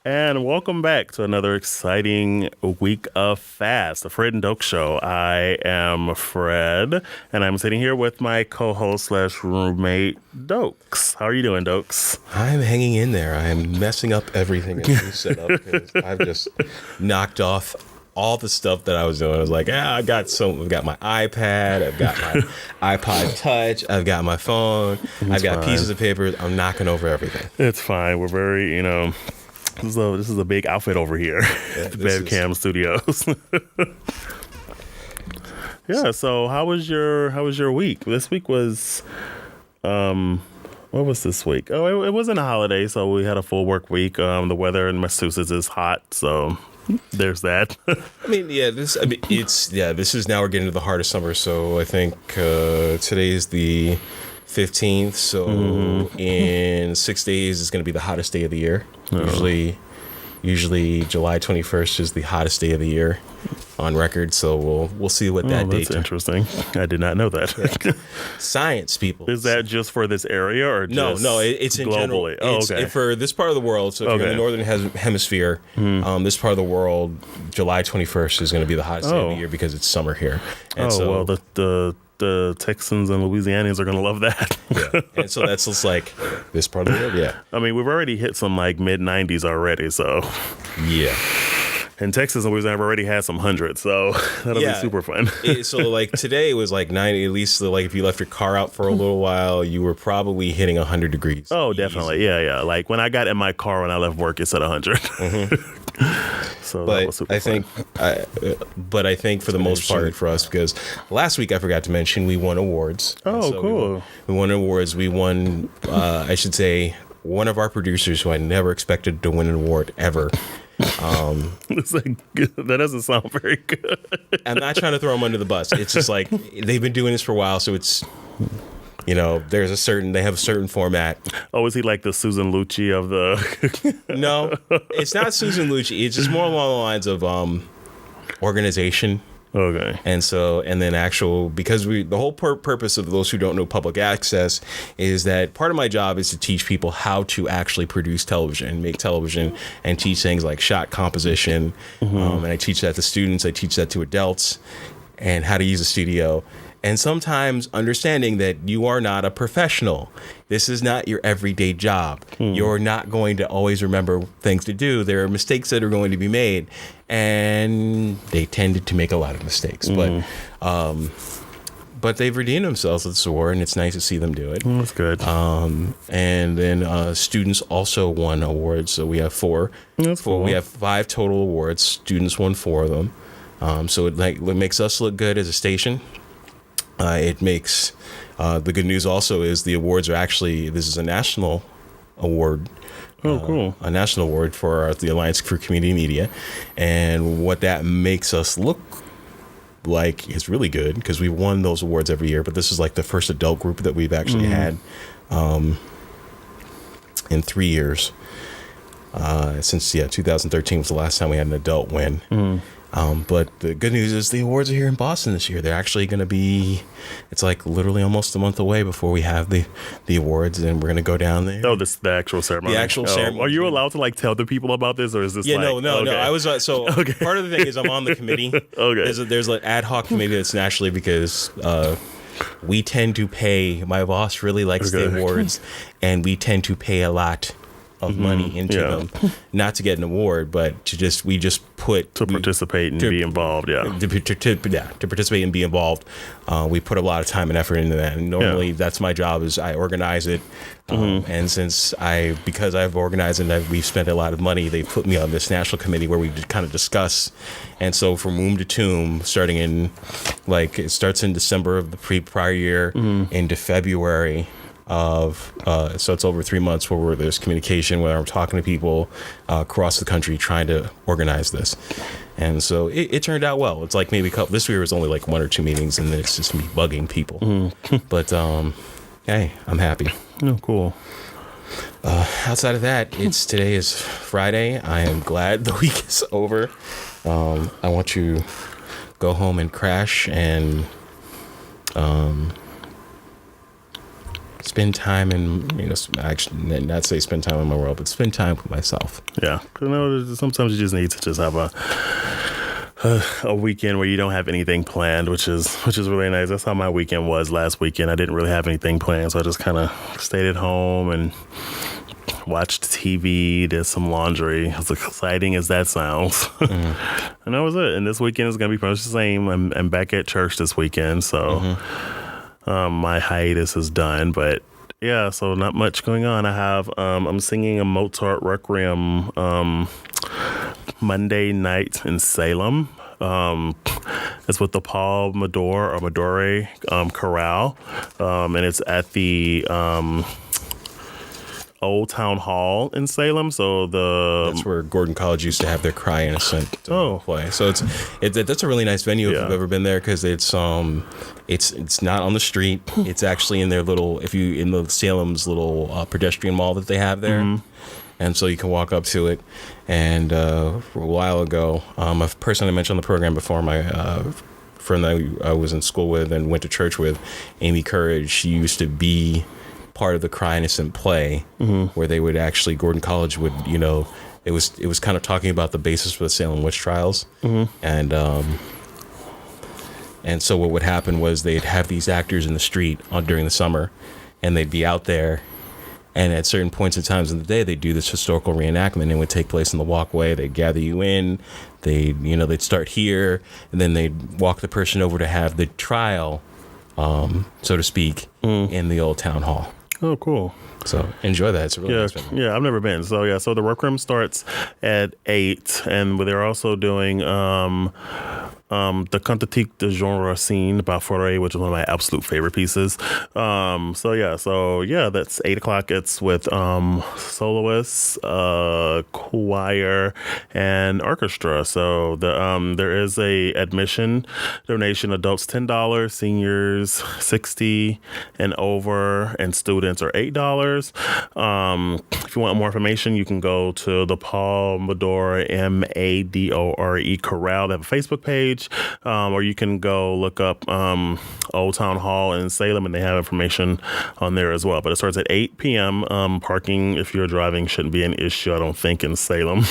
And welcome back to another exciting week of Fast, the Fred and Doak Show. I am Fred, and I'm sitting here with my co-host slash roommate, Dokes. How are you doing, Dokes? I'm hanging in there. I'm messing up everything as we set up because I've just knocked off all the stuff that I was doing. I was like, I've got my iPad, I've got my iPod Touch, I've got my phone, I've got pieces of paper. I'm knocking over everything. It's fine. We're very, this is a big outfit over here at the Bevcam Studios. Yeah. So how was your week? This week was, what was this week? Oh, it wasn't a holiday, so we had a full work week. The weather in Massachusetts is hot, so there's that. This is now we're getting to the heart of summer. So I think today is the 15th. So in 6 days is going to be the hottest day of the year. Oh. Usually July 21st is the hottest day of the year on record. So we'll see what that date. That's interesting. I did not know that. Yeah. Science, people. Is that just for this area or just no? It's in globally. General. Okay. For this part of the world. So if you're in the northern hemisphere, this part of the world, July 21st is going to be the hottest day of the year because it's summer here. And the Texans and Louisianians are going to love that. Yeah. And so that's just like this part of the world. Yeah. I mean, we've already hit some like mid 90s already. So yeah. And Texas and Louisiana have already had some hundreds. So that'll be super fun. So like today was like 90, at least like if you left your car out for a little while, you were probably hitting 100 degrees. Oh, definitely. Easy. Yeah. Like when I got in my car when I left work, it said 100. So that was super fun. I think for the most part for us, because last week I forgot to mention we won awards. Oh, so cool. We won awards. We won, I should say, one of our producers who I never expected to win an award ever. It's like, that doesn't sound very good. I'm not trying to throw them under the bus. It's just like they've been doing this for a while, so it's they have a certain format. Oh, is he like the Susan Lucci of the? No, it's not Susan Lucci. It's just more along the lines of organization. Okay. And then because the whole purpose of those who don't know public access is that part of my job is to teach people how to actually produce television, make television, and teach things like shot composition. And I teach that to students. I teach that to adults and how to use a studio. And sometimes understanding that you are not a professional. This is not your everyday job. You're not going to always remember things to do. There are mistakes that are going to be made. And they tended to make a lot of mistakes. But they've redeemed themselves with this award, and it's nice to see them do it. That's good. And then students also won awards. So we have 4. That's cool. We have 5 total awards. Students won 4 of them. So it makes us look good as a station. It makes the good news also is the awards are this is a national award. Oh, cool. A national award for the Alliance for Community Media. And what that makes us look like is really good because we've won those awards every year. But this is like the first adult group that we've actually had in 3 years. Since 2013 was the last time we had an adult win. But the good news is the awards are here in Boston this year. They're actually going to be, it's like literally almost a month away before we have the awards, and we're going to go down there. Oh, this is the actual ceremony. The actual ceremony. Are you allowed to like tell the people about this, or is this? Yeah, like, no. I was okay. Part of the thing is I'm on the committee. Okay. There's an ad hoc committee that's nationally because we tend to pay. My boss really likes the awards, and we tend to pay a lot of money into them, not to get an award, but we just put to participate and be involved. To participate and be involved. We put a lot of time and effort into that, and normally that's my job is I organize it. And because I've organized and we've spent a lot of money, they put me on this national committee where we kind of discuss. And so from womb to tomb, starting in it starts in December of the prior year into February. So it's over 3 months where there's communication where I'm talking to people across the country trying to organize this. And so it turned out well. It's like maybe this year was only like 1 or 2 meetings, and then it's just me bugging people. But hey, I'm happy. Oh, cool. Outside of that, today is Friday. I am glad the week is over. I want to go home and crash and spend time and, actually not say spend time in my world, but spend time with myself. Yeah. Sometimes you just need to just have a weekend where you don't have anything planned, which is really nice. That's how my weekend was last weekend. I didn't really have anything planned, so I just kind of stayed at home and watched TV, did some laundry, as exciting as that sounds. And that was it. And this weekend is going to be pretty much the same. I'm back at church this weekend, so my hiatus is done. But yeah, so not much going on. I have I'm singing a Mozart Requiem Monday night in Salem. It's with the Paul Madore Chorale, and it's at the Old Town Hall in Salem. So that's where Gordon College used to have their Cry Innocent play. So that's a really nice venue if you've ever been there, because it's not on the street. It's actually in their little in the Salem's little pedestrian mall that they have there. And so you can walk up to it. And a while ago, a person I mentioned on the program before, my friend that I was in school with and went to church with, Amy Courage, she used to be part of the Cry Innocent play, where they would actually, Gordon College would, it was kind of talking about the basis for the Salem witch trials. And so what would happen was they'd have these actors in the street during the summer, and they'd be out there. And at certain points in times in the day, they'd do this historical reenactment, and it would take place in the walkway. They'd gather you in. They'd start here, and then they'd walk the person over to have the trial, so to speak, in the old town hall. Oh, cool. So enjoy that. It's a really nice venue. Yeah, I've never been. So so the Requiem starts at 8, and they're also doing the Cantique de Jean Racine by Fauré, which is one of my absolute favorite pieces. That's 8 o'clock. It's with soloists, choir, and orchestra. So there is a admission donation. Adults $10, seniors $60 and over, and students are $8. If you want more information, you can go to the Paul Madore Madore Chorale. They have a Facebook page. Or you can go look up Old Town Hall in Salem, and they have information on there as well. But it starts at 8 p.m. Parking, if you're driving, shouldn't be an issue, I don't think, in Salem,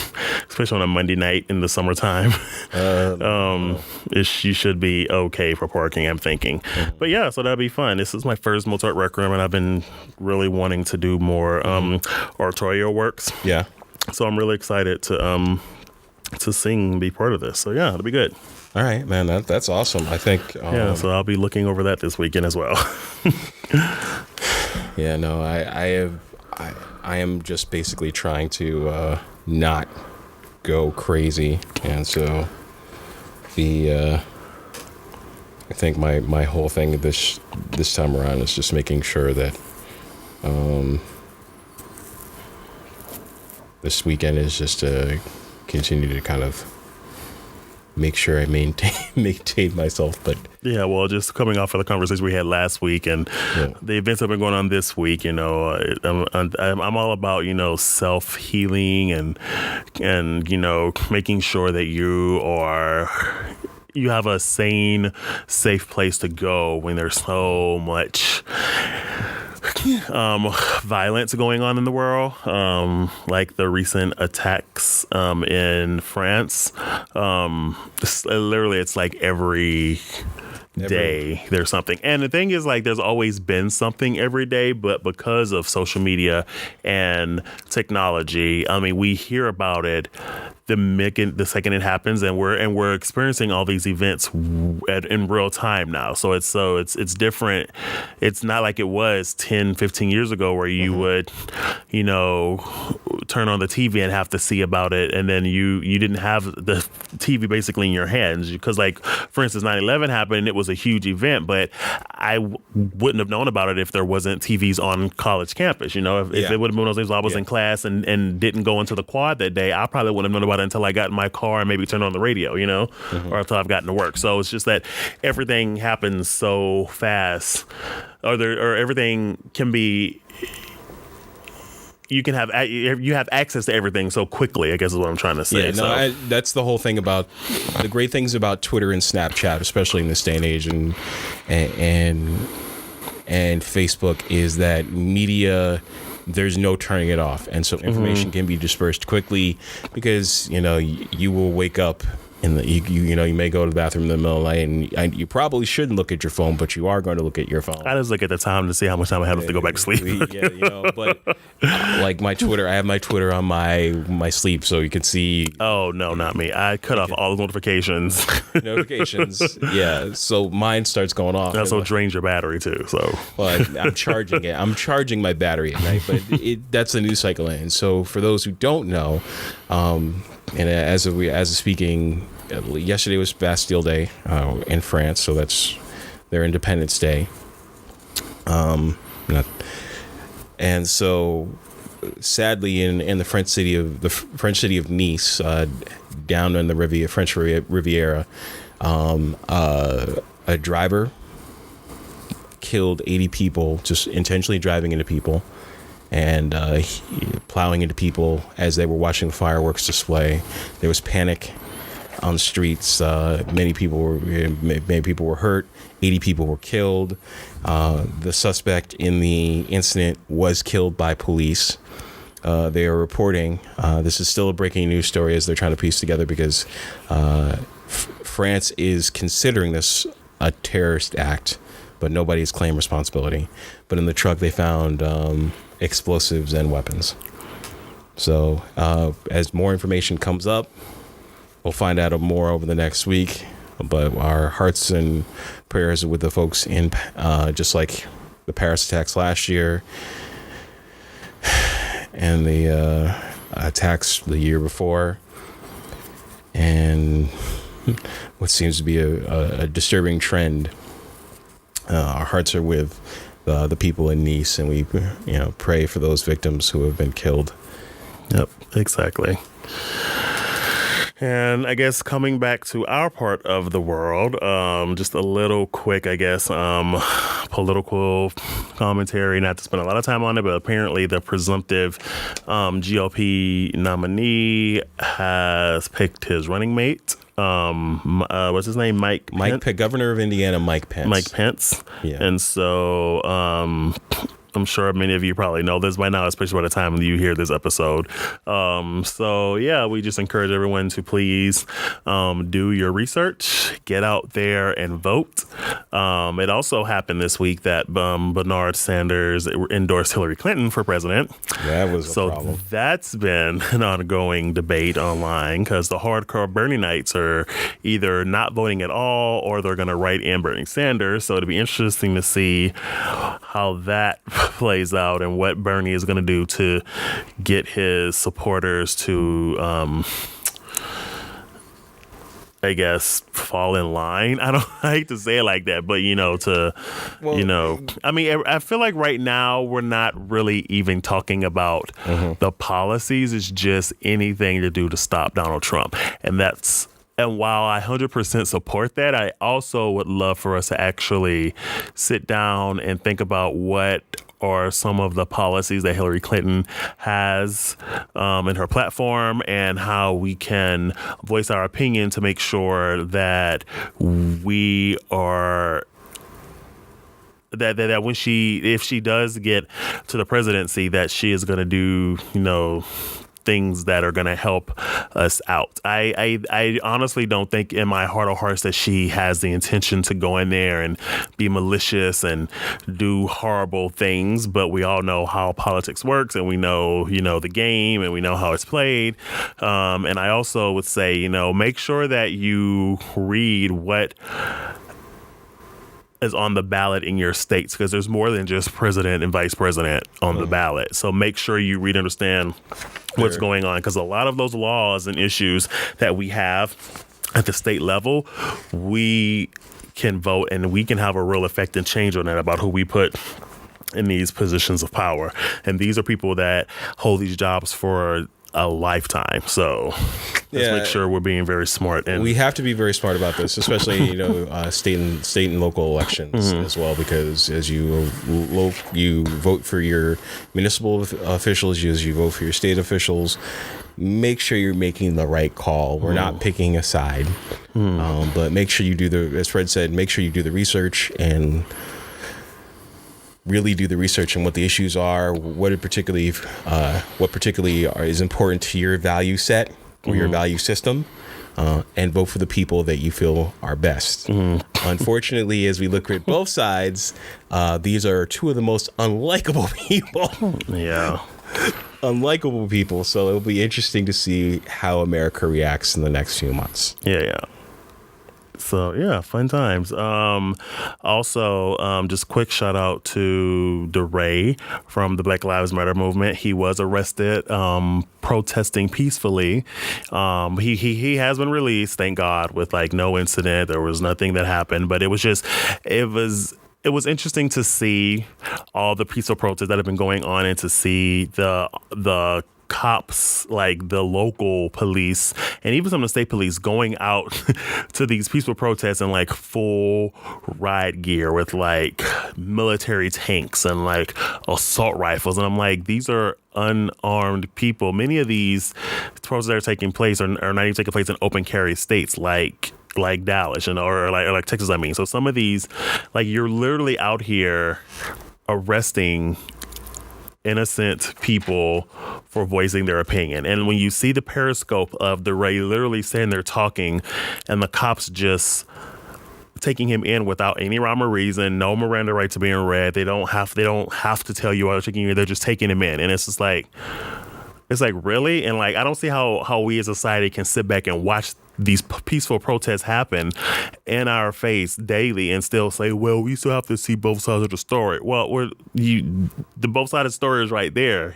especially on a Monday night in the summertime. You should be okay for parking, I'm thinking. But yeah, so that'll be fun. This is my first Mozart Requiem, and I've been really wanting to do more oratorio works. Yeah. So I'm really excited to sing and be part of this. So yeah, it'll be good. All right, man, that's awesome. I think so I'll be looking over that this weekend as well. Yeah, no, I am just basically trying to not go crazy, and so I think my whole thing this time around is just making sure that this weekend is just to continue to kind of make sure I maintain myself. But yeah, well, just coming off of the conversation we had last week and the events that have been going on this week, I'm all about, self-healing and making sure that you have a sane, safe place to go when there's so much violence going on in the world, like the recent attacks in France. It's like every day there's something. And the thing is, like, there's always been something every day, but because of social media and technology, we hear about it the second it happens, and we're experiencing all these events in real time now. So it's different. It's not like it was 10, 15 years ago where you would, turn on the TV and have to see about it, and then you didn't have the TV basically in your hands, because, like, for instance, 9/11 happened and it was a huge event, but I wouldn't have known about it if there wasn't TVs on college campus. If it would have been one of those days I was in class and didn't go into the quad that day, I probably wouldn't have known about it until I got in my car and maybe turned on the radio, or until I've gotten to work. So it's just that everything happens so fast, or everything can be. You have access to everything so quickly, I guess is what I'm trying to say. Yeah, that's the whole thing about the great things about Twitter and Snapchat, especially in this day and age, and and Facebook is that media, there's no turning it off. And so information can be dispersed quickly because, you will wake up you may go to the bathroom in the middle of the night and you probably shouldn't look at your phone, but you are going to look at your phone. I just look at the time to see how much time I have to go back to sleep. But like my Twitter, I have my Twitter on my sleep, so you can see. Oh, no, not me. I cut off all the notifications. Yeah. So mine starts going off. It also drains your battery too. So, well, I'm charging it. I'm charging my battery at night, but that's a news cycle. And so for those who don't know, and as of speaking, yesterday was Bastille Day in France, so that's their Independence Day. And so, sadly, in the French city of Nice, down in the French Riviera, a driver killed 80 people just intentionally driving into people. And plowing into people as they were watching the fireworks display. There was panic on the streets. Many people were hurt. 80 people were killed. The suspect in the incident was killed by police. They are reporting. This is still a breaking news story as they're trying to piece together because France is considering this a terrorist act, but nobody has claimed responsibility. But in the truck, they found explosives and weapons. So as more information comes up, we'll find out more over the next week. But our hearts and prayers are with the folks in just like the Paris attacks last year and the attacks the year before, and what seems to be a disturbing trend. Our hearts are with the people in Nice, and we pray for those victims who have been killed. Yep, exactly. And I guess coming back to our part of the world, just a little quick, I guess, political commentary, not to spend a lot of time on it, but apparently the presumptive GOP nominee has picked his running mate. What's his name? Mike Pence? Governor of Indiana, Mike Pence. Mike Pence. Yeah. And so I'm sure many of you probably know this by now, especially by the time you hear this episode. So yeah, we just encourage everyone to please do your research, get out there and vote. It also happened this week that Bernard Sanders endorsed Hillary Clinton for president. That was a problem. So that's been an ongoing debate online because the hardcore Bernie-nites are either not voting at all or they're going to write in Bernie Sanders. So it'll be interesting to see how that plays out and what Bernie is going to do to get his supporters to I guess fall in line. I hate to say it like that, but I mean, I feel like right now we're not really even talking about the policies. It's just anything to do to stop Donald Trump. And while I 100% support that, I also would love for us to actually sit down and think about what are some of the policies that Hillary Clinton has in her platform and how we can voice our opinion to make sure that we are that when if she does get to the presidency, that she is going to do, things that are going to help us out. I honestly don't think in my heart of hearts that she has the intention to go in there and be malicious and do horrible things, but we all know how politics works and we know, the game and we know how it's played. And I also would say, make sure that you read what is on the ballot in your states, because there's more than just president and vice president on the ballot. So make sure you read and understand what's going on, because a lot of those laws and issues that we have at the state level, we can vote and we can have a real effect and change on that about who we put in these positions of power. And these are people that hold these jobs for a lifetime. So let's make sure we're being very smart. And we have to be very smart about this, especially state and local elections as well, because as you vote for your municipal officials, as you vote for your state officials, make sure you're making the right call. We're not picking a side, but make sure you do as Fred said, make sure you do the research and really do the research on what the issues are, what particularly is important to your value set or your value system, and vote for the people that you feel are best. Unfortunately, as we look at both sides, these are two of the most unlikable people. Yeah. Unlikable people. So it'll be interesting to see how America reacts in the next few months. Yeah. So yeah, fun times. Also, just quick shout out to DeRay from the Black Lives Matter movement. He was arrested protesting peacefully. He has been released, thank God, with like no incident. There was nothing that happened, but it was interesting to see all the peaceful protests that have been going on and to see the cops, like the local police and even some of the state police, going out to these peaceful protests in like full riot gear with like military tanks and like assault rifles. And I'm like, these are unarmed people. Many of these protests that are taking place are not even taking place in open carry states like Dallas or like Texas, I mean. So some of these, like, you're literally out here arresting innocent people for voicing their opinion. And when you see the periscope of DeRay literally standing there talking and the cops just taking him in without any rhyme or reason, no Miranda rights are being read. They don't have to tell you why they're taking you. They're just taking him in. And it's just like, really? And like, I don't see how we as a society can sit back and watch these peaceful protests happen in our face daily and still say, well, we still have to see both sides of the story. Well, the both sides of the story is right there.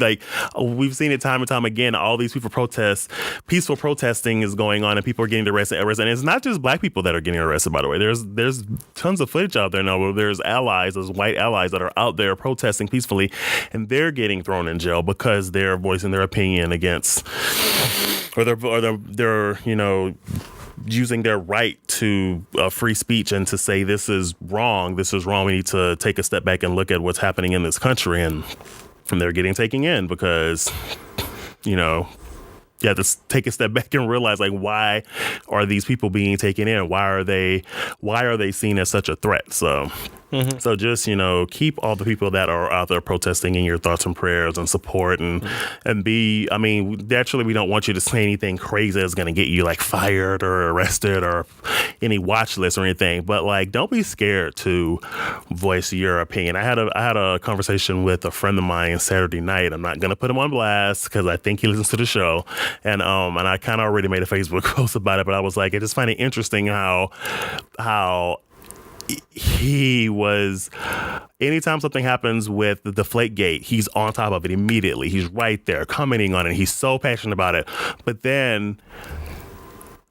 Like, we've seen it time and time again. All these peaceful protesting is going on and people are getting arrested. And it's not just black people that are getting arrested, by the way. There's tons of footage out there now where there's white allies that are out there protesting peacefully and they're getting thrown in jail because they're voicing their opinion against, or they're using their right to free speech and to say this is wrong. We need to take a step back and look at what's happening in this country, and they're getting taken in because you have to take a step back and realize, like, why are these people being taken in? Why are they seen as such a threat? So. Mm-hmm. So just, keep all the people that are out there protesting in your thoughts and prayers and support and naturally we don't want you to say anything crazy that's going to get you like fired or arrested or any watch list or anything. But like, don't be scared to voice your opinion. I had a conversation with a friend of mine Saturday night. I'm not going to put him on blast because I think he listens to the show. And I kind of already made a Facebook post about it, but I was like, I just find it interesting how he was, anytime something happens with the Deflategate, he's on top of it immediately. He's right there commenting on it. He's so passionate about it. But then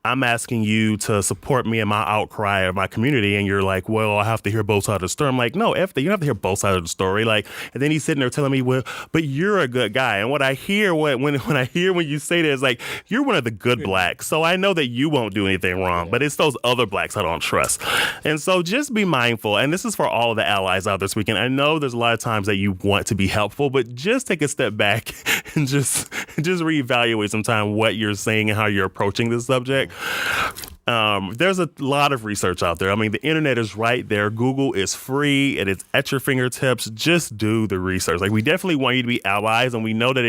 I'm asking you to support me in my outcry of my community, and you're like, well, I have to hear both sides of the story. I'm like, no, F that. You don't have to hear both sides of the story. Like, and then he's sitting there telling me, well, but you're a good guy. And what I hear when you say that is like, you're one of the good blacks, so I know that you won't do anything wrong, but it's those other blacks I don't trust. And so just be mindful. And this is for all of the allies out this weekend. I know there's a lot of times that you want to be helpful, but just take a step back and just reevaluate sometime what you're saying and how you're approaching this subject. There's a lot of research out there. I mean, the internet is right there. Google is free and it's at your fingertips. Just do the research. Like, we definitely want you to be allies, and we know that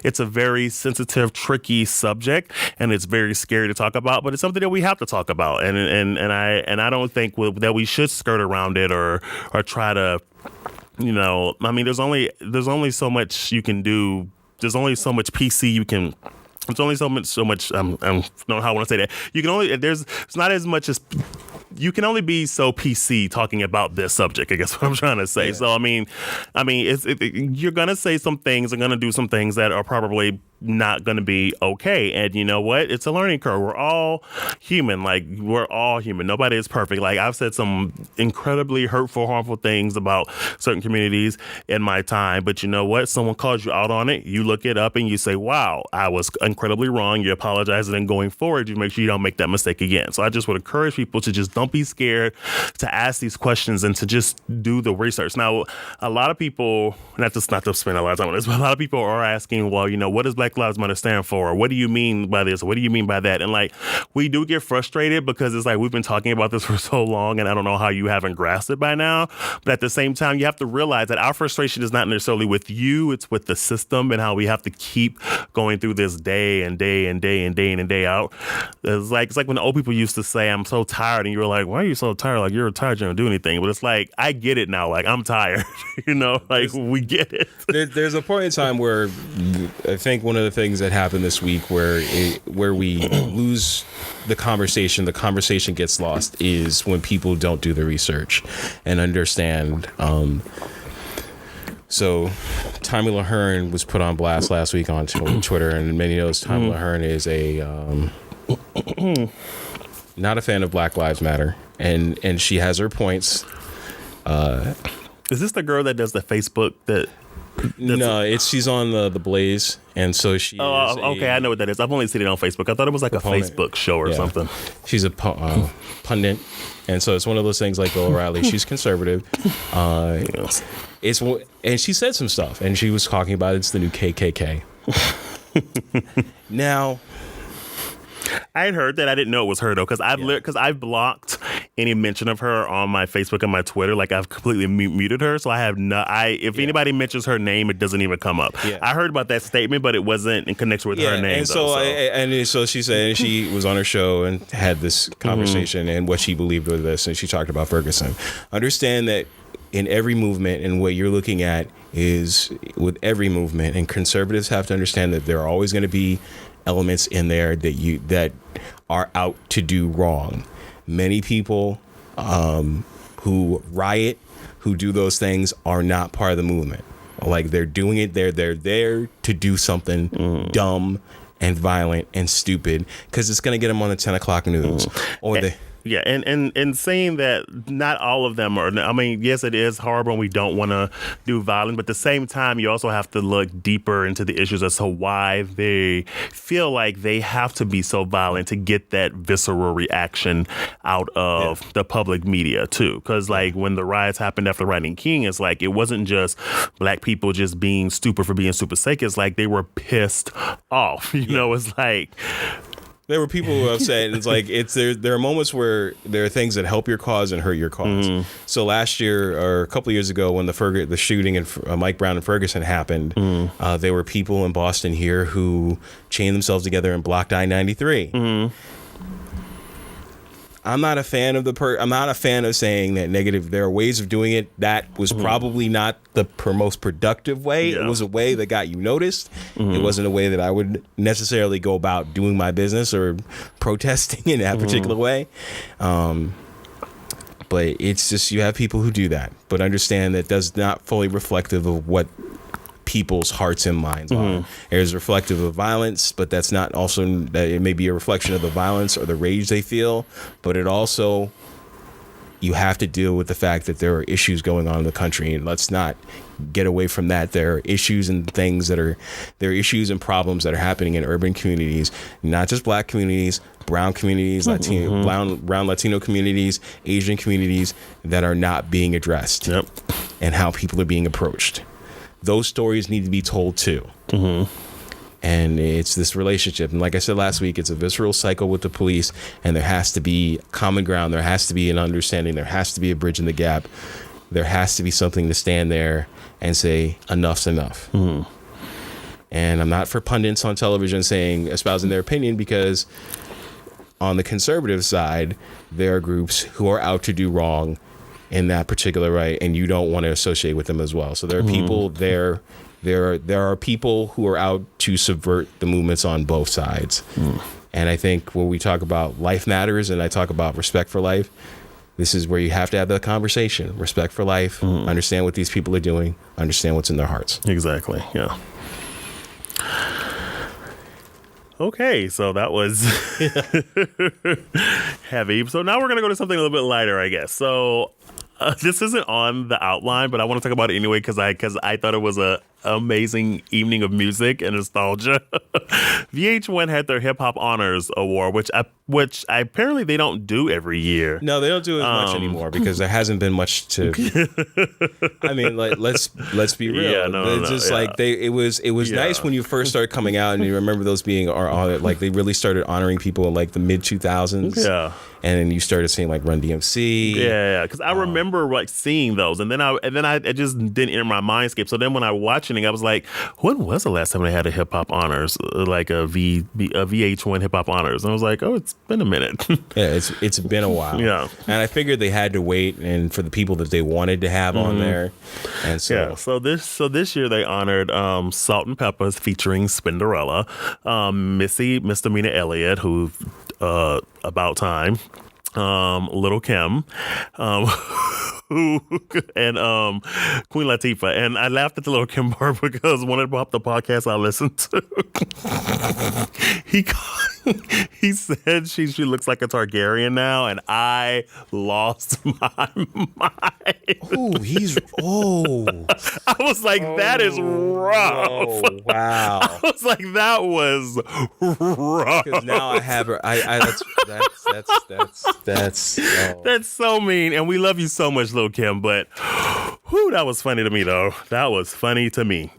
it's a very sensitive, tricky subject, and it's very scary to talk about, but it's something that we have to talk about. And I don't think that we should skirt around it or try to, I mean, there's only so much you can do. There's only so much PC you can. It's only so much. I don't know how I want to say that. It's not as much as. You can only be so PC talking about this subject, I guess what I'm trying to say. Yeah. So, I mean, you're going to say some things and going to do some things that are probably not going to be okay. And you know what? It's a learning curve. We're all human. Like, we're all human. Nobody is perfect. Like, I've said some incredibly hurtful, harmful things about certain communities in my time. But you know what? Someone calls you out on it. You look it up and you say, wow, I was incredibly wrong. You apologize. And then going forward, you make sure you don't make that mistake again. So I just would encourage people to just don't be scared to ask these questions and to just do the research. Now, a lot of people, not to spend a lot of time on this, but a lot of people are asking, well, what does Black Black Lives Matter stand for? What do you mean by this? What do you mean by that? And like, we do get frustrated because it's like we've been talking about this for so long, and I don't know how you haven't grasped it by now. But at the same time, you have to realize that our frustration is not necessarily with you; it's with the system and how we have to keep going through this day and day and day and day in and day out. It's like when the old people used to say, "I'm so tired," and you were like, "Why are you so tired? Like you're tired, you don't do anything." But it's like I get it now. Like I'm tired, like we get it. There's a point in time where I think one of the things that happened this week where we lose the conversation gets lost is when people don't do the research and understand. So Tommy Lahern was put on blast last week on Twitter, and many knows Tommy Lahern is not a fan of Black Lives Matter, and she has her points. Is this the girl that does the Facebook No, she's on the Blaze, and so she. Oh, okay, I know what that is. I've only seen it on Facebook. I thought it was like proponent. a Facebook show or something. She's a pundit, and so it's one of those things like Bill O'Reilly. She's conservative. And she said some stuff, and she was talking about it's the new KKK. Now, I had heard that. I didn't know it was her though, because I've blocked any mention of her on my Facebook and my Twitter. Like I've completely muted her, so I have no. If anybody mentions her name, it doesn't even come up. Yeah. I heard about that statement, but it wasn't in connection with her name. And so she said, and she was on her show and had this conversation and what she believed with this, and she talked about Ferguson. Understand that in every movement, and what you're looking at is with every movement, and conservatives have to understand that there are always going to be elements in there that are out to do wrong. Many people who riot, who do those things, are not part of the movement. Like they're doing it, they're there to do something dumb and violent and stupid because it's going to get them on the 10 o'clock news or the. Yeah, and saying that not all of them are, I mean, yes, it is horrible and we don't want to do violence, but at the same time, you also have to look deeper into the issues as to why they feel like they have to be so violent to get that visceral reaction out of the public media, too. Because, like, when the riots happened after Rodney King, it's like it wasn't just black people just being stupid for being stupid sake. It's like they were pissed off. You know, it's like... There were people who have said it's like there are moments where there are things that help your cause and hurt your cause. So last year or a couple of years ago when the shooting in Mike Brown and Ferguson happened, there were people in Boston here who chained themselves together and blocked I-93. I'm not a fan of I'm not a fan of saying that negative. There are ways of doing it. That was probably not the most productive way. Yeah. It was a way that got you noticed. It wasn't a way that I would necessarily go about doing my business or protesting in that particular way. But it's just, you have people who do that, but understand that does not fully reflective of what people's hearts and minds are. It is reflective of violence, but that's not also that it may be a reflection of the violence or the rage they feel, but it also, you have to deal with the fact that there are issues going on in the country, and let's not get away from that. There are issues and things there are issues and problems that are happening in urban communities, not just black communities, brown communities, brown Latino communities, Asian communities that are not being addressed, and how people are being approached. Those stories need to be told too. And it's this relationship. And like I said last week, it's a visceral cycle with the police, and there has to be common ground. There has to be an understanding. There has to be a bridge in the gap. There has to be something to stand there and say, enough's enough. And I'm not for pundits on television espousing their opinion, because on the conservative side, there are groups who are out to do wrong in that particular right, and you don't want to associate with them as well. So there are people there are people who are out to subvert the movements on both sides. And I think when we talk about life matters, and I talk about respect for life, this is where you have to have that conversation. Respect for life, understand what these people are doing, understand what's in their hearts. Exactly, yeah. Okay, so that was heavy. So now we're going to go to something a little bit lighter, I guess. So this isn't on the outline, but I want to talk about it anyway because I thought it was a amazing evening of music and nostalgia. VH1 had their Hip Hop Honors Award, which apparently they don't do every year. No, they don't do it as much anymore because there hasn't been much to. I mean, like let's be real. Yeah, it's just like it was nice when you first started coming out, and you remember those being like they really started honoring people in like the mid 2000s. Yeah. And then you started seeing like Run DMC. Yeah, because I remember like seeing those, and then I it just didn't enter my mindscape. So then when I was watching it, I was like, when was the last time they had a Hip Hop Honors, like a VH1 Hip Hop Honors? And I was like, oh, it's been a minute. Yeah, it's been a while. Yeah, and I figured they had to wait, and for the people that they wanted to have on there, and so yeah. So this year they honored Salt and Peppers featuring Spinderella, Missy Misdemeanor Elliott, who About Time. Little Kim, who and Queen Latifah, and I laughed at the Little Kim part because one of the podcasts I listened to, he said she looks like a Targaryen now, and I lost my mind. I was like, that is rough. Oh, wow. I was like, that was rough. Because now I have her. That's so mean, and we love you so much, Lil' Kim. But whew, that was funny to me, though. That was funny to me.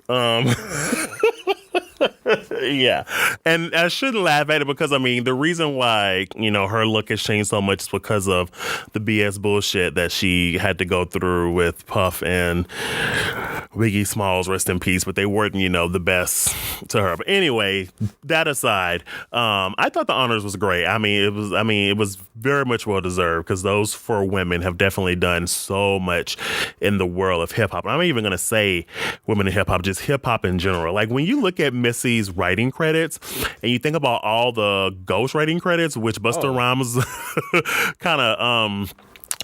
Yeah, and I shouldn't laugh at it because I mean the reason why her look has changed so much is because of the BS bullshit that she had to go through with Puff and Biggie Smalls, rest in peace. But they weren't the best to her. But anyway, that aside, I thought the honors was great. It was very much well deserved because those 4 women have definitely done so much in the world of hip hop. I'm even gonna say women in hip hop, just hip hop in general. Like when you look at Missy's writing credits and you think about all the ghost writing credits, which Busta Rhymes kind of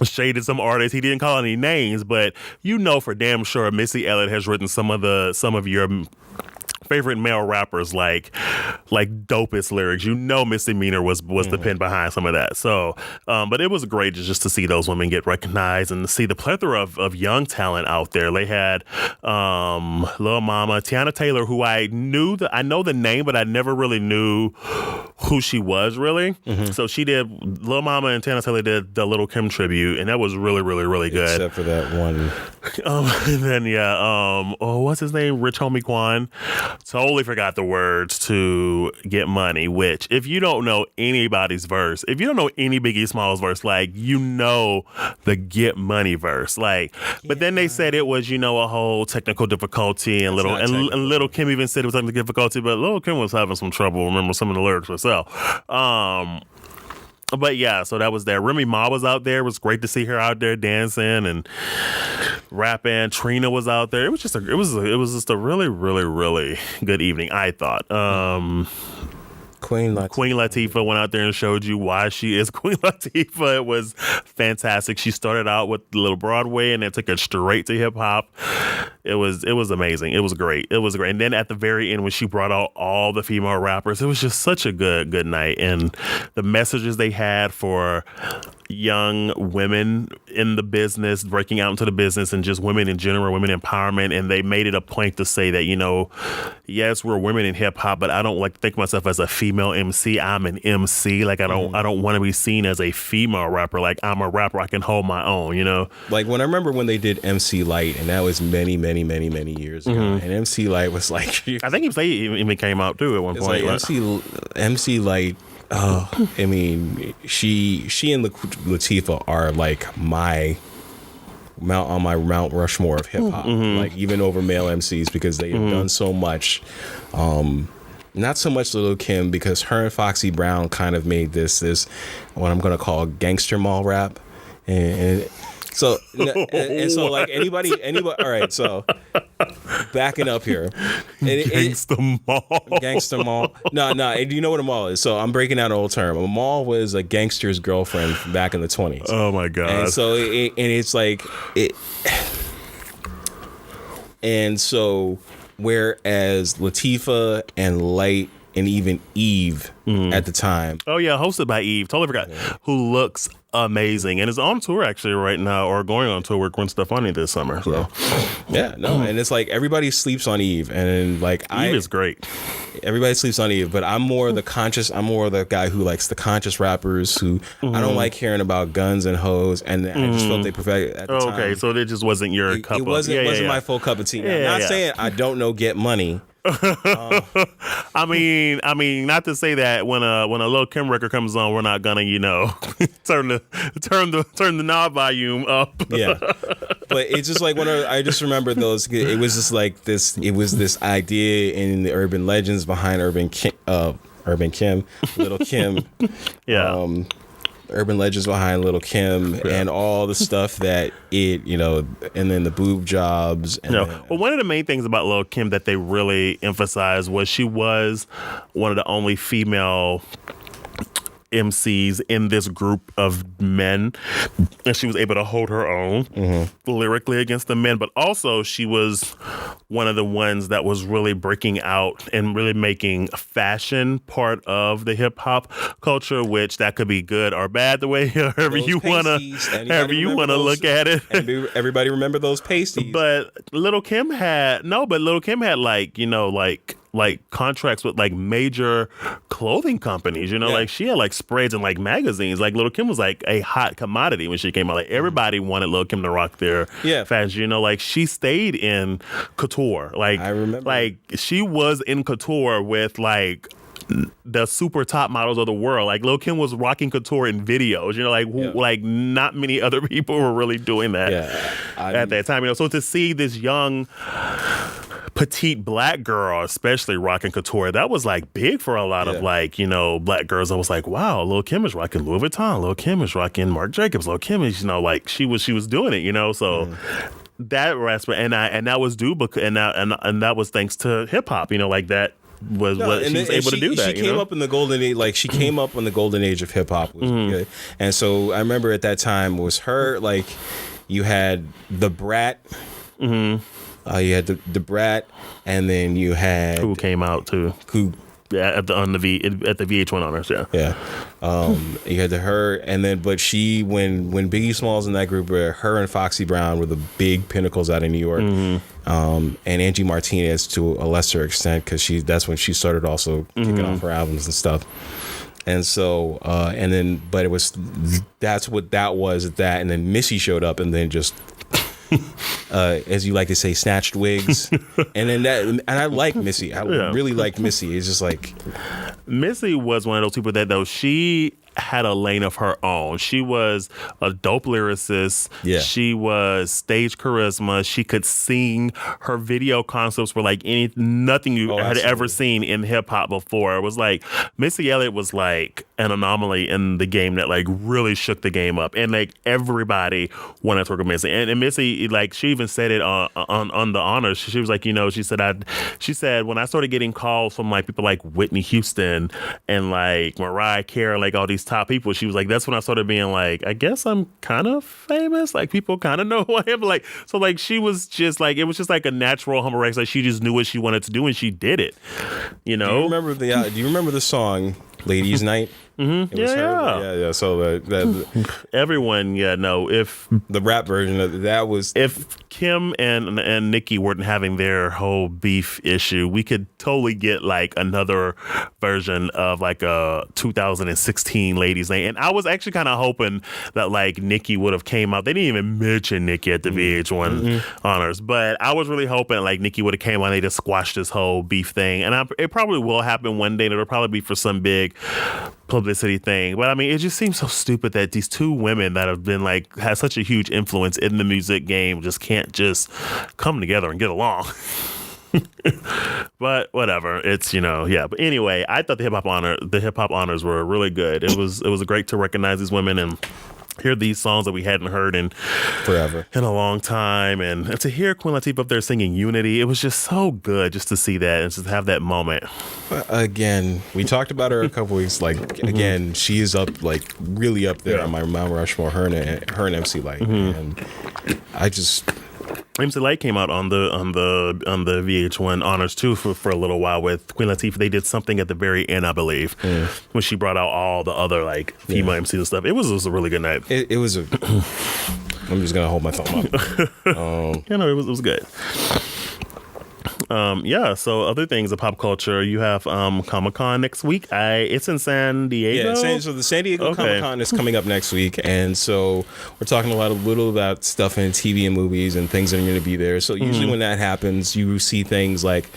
shaded some artists. He didn't call any names, but for damn sure Missy Elliott has written some of your favorite male rappers like dopest lyrics. Misdemeanor was the pen behind some of that. So, but it was great just to see those women get recognized and to see the plethora of young talent out there. They had Lil Mama, Tiana Taylor, who I know the name, but I never really knew who she was really. Mm-hmm. So she did Lil Mama and Tiana Taylor did the Little Kim tribute, and that was really, really, really good. Except for that one. And then what's his name? Rich Homie Quan. Totally forgot the words to Get Money, which if you don't know anybody's verse, if you don't know any Biggie Smalls verse, the Get Money verse, but then they said it was, a whole technical difficulty and Little Kim even said it was technical difficulty, but Little Kim was having some trouble. Remember some of the lyrics herself. But yeah, so that was there. Remy Ma was out there. It was great to see her out there dancing and rapping. Trina was out there. It was just a really, really, really good evening, I thought. Queen Latifah went out there and showed you why she is Queen Latifah. It was fantastic. She started out with Little Broadway and then took it straight to hip hop. It was amazing. It was great. And then at the very end when she brought out all the female rappers, it was just such a good night. And the messages they had for young women in the business, breaking out into the business, and just women in general, women empowerment. And they made it a point to say that, yes, we're women in hip hop, but I don't like to think of myself as a female MC. I'm an MC. I don't want to be seen as a female rapper. I'm a rapper. I can hold my own, Like when I remember when they did MC Light, and that was many years ago. Mm-hmm. And MC Light was like, I think he even came out too at one point. MC Light. I mean, she and Latifah are like my Mount Rushmore of hip hop. Mm-hmm. Even over male MCs because they have done so much. Not so much Little Kim because her and Foxy Brown kind of made this what I'm gonna call gangster mall rap, and so anybody. All right, so backing up here, gangster mall. No. Do you know what a mall is? So I'm breaking out an old term. A mall was a gangster's girlfriend from back in the 20s. Oh my god! And so it's like it. And so, whereas Latifah and Light and even Eve at the time. Oh yeah, hosted by Eve. Totally forgot. Who looks amazing, and is on tour actually right now, or going on tour with Gwen Stefani this summer. So and it's like everybody sleeps on Eve, and like Eve is great. Everybody sleeps on Eve, but I'm more the guy who likes the conscious rappers who I don't like hearing about guns and hoes, and I just felt they perfected at the time. Okay, so it just wasn't your cup. It wasn't my full cup of tea. Not saying I don't know Get Money. I mean, not to say that when a Lil Kim record comes on, we're not gonna, turn the knob volume up. Yeah, but it's just like I just remember those. It was just like this. It was this idea in the urban legends behind Urban Kim, Little Kim. Yeah. Urban legends behind Little Kim and all the stuff that and then the boob jobs. And well, one of the main things about Lil Kim that they really emphasized was she was one of the only female MCs in this group of men, and she was able to hold her own lyrically against the men, but also she was one of the ones that was really breaking out and really making fashion part of the hip hop culture, which that could be good or bad, the way however you want to look at it. Everybody remember those pasties. But Little Kim had like contracts with like major clothing companies, like she had like spreads in like magazines. Like Little Kim was like a hot commodity when she came out. Like everybody wanted Little Kim to rock their fashion. Like she stayed in couture. Like I remember, like she was in couture with like the super top models of the world. Like Lil Kim was rocking couture in videos, like not many other people were really doing that at that time. So to see this young petite black girl, especially rocking couture, that was like big for a lot of black girls. I was like, wow, Lil Kim is rocking Louis Vuitton. Lil Kim is rocking Marc Jacobs. Lil Kim is, like she was doing it, so. That aspect, and that was due because, and that was thanks to hip hop, like that was what she was able to do. That she came up in the golden age, like she came up in the golden age of hip hop, and so I remember at that time was her. Like you had the Brat, you had the Brat, and then you had who came out too. At the VH1 honors, you had her, and then but she when Biggie Smalls in that group, her and Foxy Brown were the big pinnacles out of New York, and Angie Martinez to a lesser extent because that's when she started also kicking off her albums and stuff. And so, but it was that's what that was at that, and then Missy showed up, and then just. As you like to say, snatched wigs, and I like Missy. I really liked Missy. It's just like Missy was one of those people that though she had a lane of her own. She was a dope lyricist. Yeah. She was stage charisma. She could sing. Her video concepts were like nothing you had ever seen in hip hop before. It was like Missy Elliott was like an anomaly in the game that like really shook the game up, and like everybody wanted to work with Missy. And Missy, like she even said it on the honors. She was like, she said when I started getting calls from like people like Whitney Houston and like Mariah Carey, like all these top people, she was like, that's when I started being like, I guess I'm kind of famous. Like people kind of know who I am. Like so, like she was just like it was just like a natural humble race. Like she just knew what she wanted to do and she did it. Do you remember the song Ladies Night? Mm-hmm. Yeah. So everyone, if the rap version of that was if Kim and Nicki weren't having their whole beef issue, we could totally get like another version of like a 2016 Ladies Night. And I was actually kind of hoping that like Nicki would have came out. They didn't even mention Nicki at the VH1 honors, but I was really hoping like Nicki would have came on. They just squashed this whole beef thing, and it probably will happen one day. And it'll probably be for some big publicity thing, but I mean it just seems so stupid that these two women that have been like had such a huge influence in the music game just can't just come together and get along. But whatever, it's but anyway, I thought the hip hop honors were really good. It was great to recognize these women and hear these songs that we hadn't heard in forever, in a long time, and to hear Queen Latifah up there singing Unity, it was just so good just to see that and just have that moment. Again, we talked about her a couple weeks. Like again, she is up like really up there on my Mount Rushmore. Her and MC Light, and I just. MC Light came out on the VH1 honors too for a little while with Queen Latifah. They did something at the very end, I believe, when she brought out all the other like female MCs and stuff. It was a really good night. It was a. I'm just gonna hold my thumb up. It was good. So other things of pop culture, you have Comic-Con next week. It's in San Diego. Yeah, so the San Diego Comic-Con is coming up next week, and so we're talking a little about stuff in TV and movies and things that are going to be there. So usually when that happens, you see things like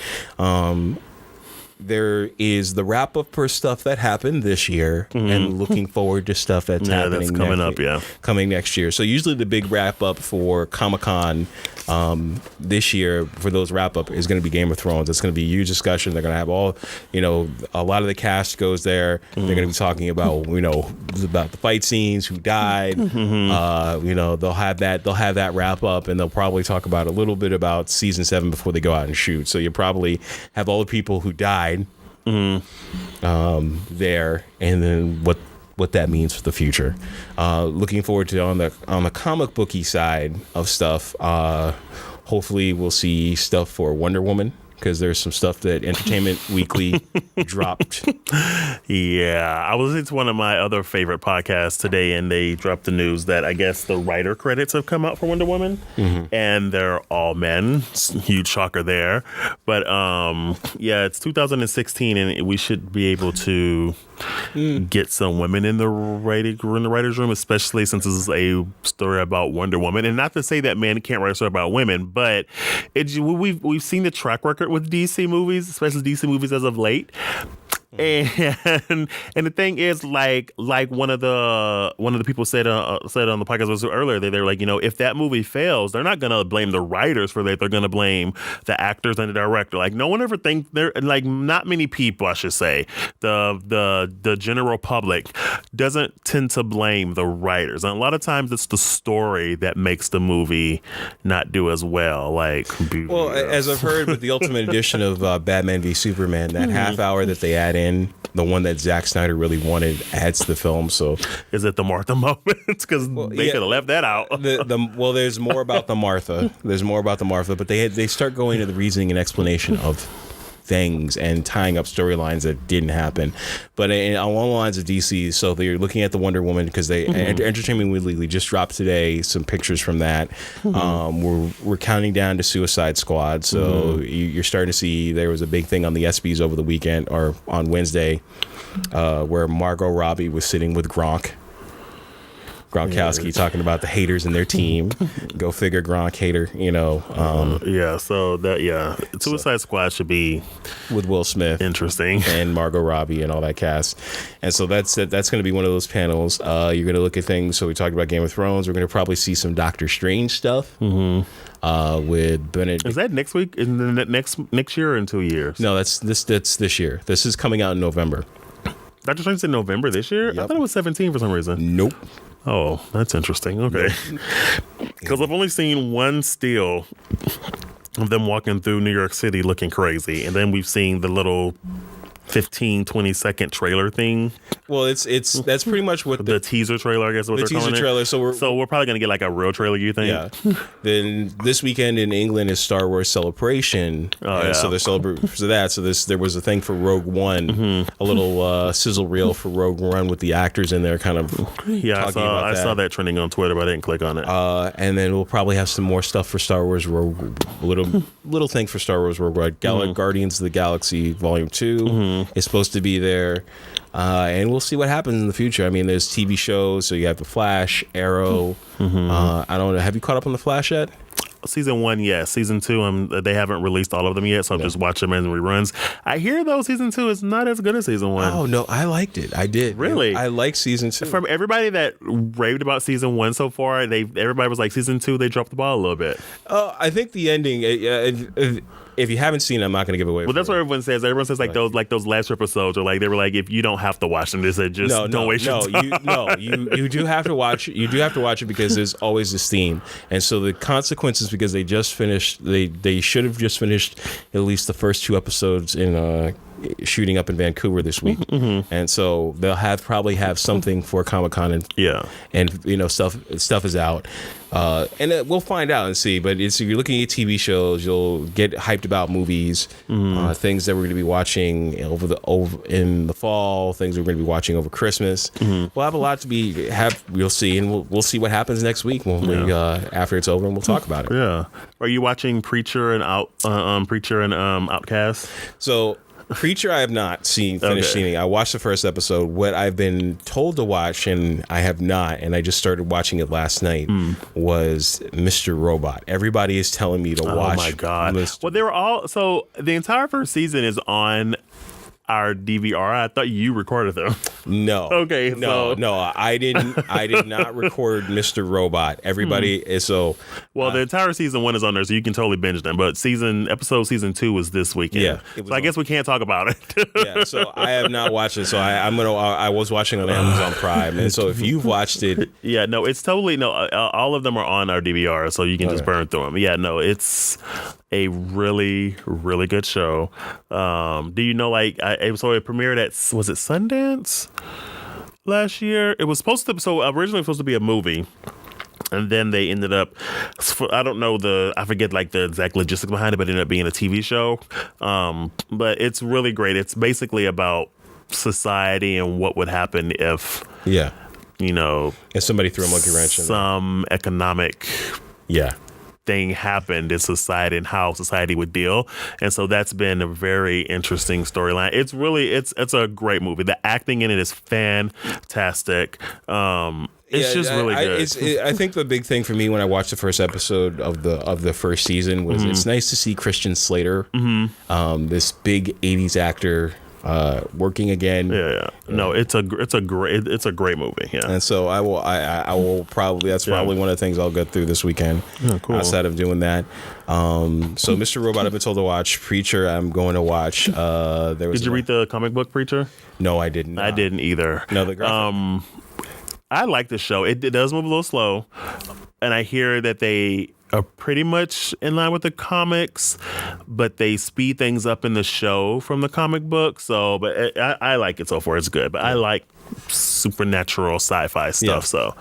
there is the wrap up for stuff that happened this year, and looking forward to stuff that's happening that's coming up. Coming next year. So usually the big wrap up for Comic-Con this year for those wrap up is going to be Game of Thrones. It's going to be a huge discussion. They're going to have a lot of the cast goes there. They're going to be talking about about the fight scenes, who died. They'll have that wrap up, and they'll probably talk about a little bit about season 7 before they go out and shoot. So you probably have all the people who died there, and then what that means for the future. Looking forward to on the comic booky side of stuff. Hopefully we'll see stuff for Wonder Woman, because there's some stuff that Entertainment Weekly dropped. Yeah, I was listening to one of my other favorite podcasts today, and they dropped the news that I guess the writer credits have come out for Wonder Woman, and they're all men. Huge shocker there. But it's 2016, and we should be able to get some women in the writer's room, especially since this is a story about Wonder Woman. And not to say that men can't write a story about women, but we've seen the track record with DC movies, especially DC movies as of late. And the thing is, like one of the people said on the podcast was earlier, they were like, if that movie fails, they're not gonna blame the writers for that. They're gonna blame the actors and the director. Like, no one ever thinks not many people, I should say, the general public doesn't tend to blame the writers, and a lot of times it's the story that makes the movie not do as well. As I've heard with the Ultimate Edition of Batman v Superman, that half hour that they add in, the one that Zack Snyder really wanted, adds to the film. So is it the Martha moment? Because they could have left that out. There's more about the Martha. But they start going into the reasoning and explanation of things and tying up storylines that didn't happen. But along the lines of DC, so they're looking at the Wonder Woman, because they Entertainment Weekly just dropped today some pictures from that. We're counting down to Suicide Squad, so you're starting to see there was a big thing on the ESPYs over the weekend, or on Wednesday, where Margot Robbie was sitting with Gronkowski talking about the haters in their team. Go figure, Gronk hater, Suicide Squad should be with Will Smith, interesting, and Margot Robbie and all that cast. And so that's going to be one of those panels. You're going to look at things. So we talked about Game of Thrones. We're going to probably see some Doctor Strange stuff with Benedict. Is that next week? In the next year or in 2 years? No, that's this year. This is coming out in November. Doctor Strange in November this year? Yep. I thought it was 17 for some reason. Nope. Oh, that's interesting. Okay. Because I've only seen one still of them walking through New York City looking crazy. And then we've seen the little 15-20 second trailer thing. Well, that's pretty much what the teaser trailer, I guess, what they're calling it. The teaser trailer. So we're probably gonna get like a real trailer, you think? Yeah. Then this weekend in England is Star Wars Celebration. So they're celebrating for that. So there was a thing for Rogue One, a little sizzle reel for Rogue One with the actors in there, kind of. Yeah, I saw that trending on Twitter, but I didn't click on it. And then we'll probably have some more stuff for Star Wars Rogue. Little thing for Star Wars Rogue One. Guardians of the Galaxy Volume 2 is supposed to be there. And we'll see what happens in the future. I mean, there's TV shows, so you have The Flash, Arrow. I don't know. Have you caught up on The Flash yet? Season 1, yes. Season 2, they haven't released all of them yet, so I'm just watching them in reruns. I hear, though, Season 2 is not as good as Season 1. Oh, no, I liked it. I did. Really? I like Season 2. From everybody that raved about Season 1 so far, everybody was like, Season 2, they dropped the ball a little bit. I think the ending... if you haven't seen it, I'm not going to give away. Well, that's what everyone says. Everyone says those last episodes are like, they were like, if you don't have to watch them, they said just don't waste your time. You do have to watch. You do have to watch it because there's always this theme, and so the consequences, because they just finished. They should have just finished at least the first 2 episodes in shooting up in Vancouver this week, and so they'll probably have something for Comic-Con, and you know, stuff is out. And we'll find out and see. But if you're looking at TV shows, you'll get hyped about movies, things that we're going to be watching in the fall, things we're going to be watching over Christmas. We'll have a lot to we'll see, and we'll see what happens next week when we after it's over, and we'll talk about it. Yeah. Are you watching Preacher and Outcast? So Preacher, I have not finished seeing. I watched the first episode. What I've been told to watch, and I have not, and I just started watching it last night, was Mr. Robot. Everybody is telling me to watch. Oh my God! Well, they were all the entire first season is on our DVR. I thought you recorded them. No. Okay. No. I didn't. I did not record Mr. Robot. Everybody is so. Well, the entire season 1 is on there, so you can totally binge them. But season 2 was this weekend. Yeah. So I guess we can't talk about it. Yeah. So I have not watched it. So I was watching on Amazon Prime, and so if you've watched it, yeah, no, it's totally all of them are on our DVR, so you can just burn through them. Yeah, no, it's a really, really good show. Do you know, like, it premiered at, was it Sundance last year? It was supposed to, originally supposed to be a movie. And then they ended up, I don't know I forget like the exact logistics behind it, but it ended up being a TV show. But it's really great. It's basically about society and what would happen if, you know, if somebody threw a monkey wrench in some economic thing happened in society and how society would deal. And so that's been a very interesting storyline. It's really, it's a great movie. The acting in it is fantastic. It's just really good. I think the big thing for me when I watched the first episode of the first season was it's nice to see Christian Slater, this big 80s actor, working again. No, it's a great movie. Yeah, and so I will probably that's probably one of the things I'll go through this weekend. Cool. Outside of doing that, so Mr. Robot I've been told to watch. Preacher I'm going to watch. Did you read the comic book Preacher? No, I didn't. I didn't either. No, the graphic. I like the show. It does move a little slow, and I hear that they are pretty much in line with the comics, but they speed things up in the show from the comic book. So, but I like it so far. It's good, but I like supernatural sci-fi stuff. So,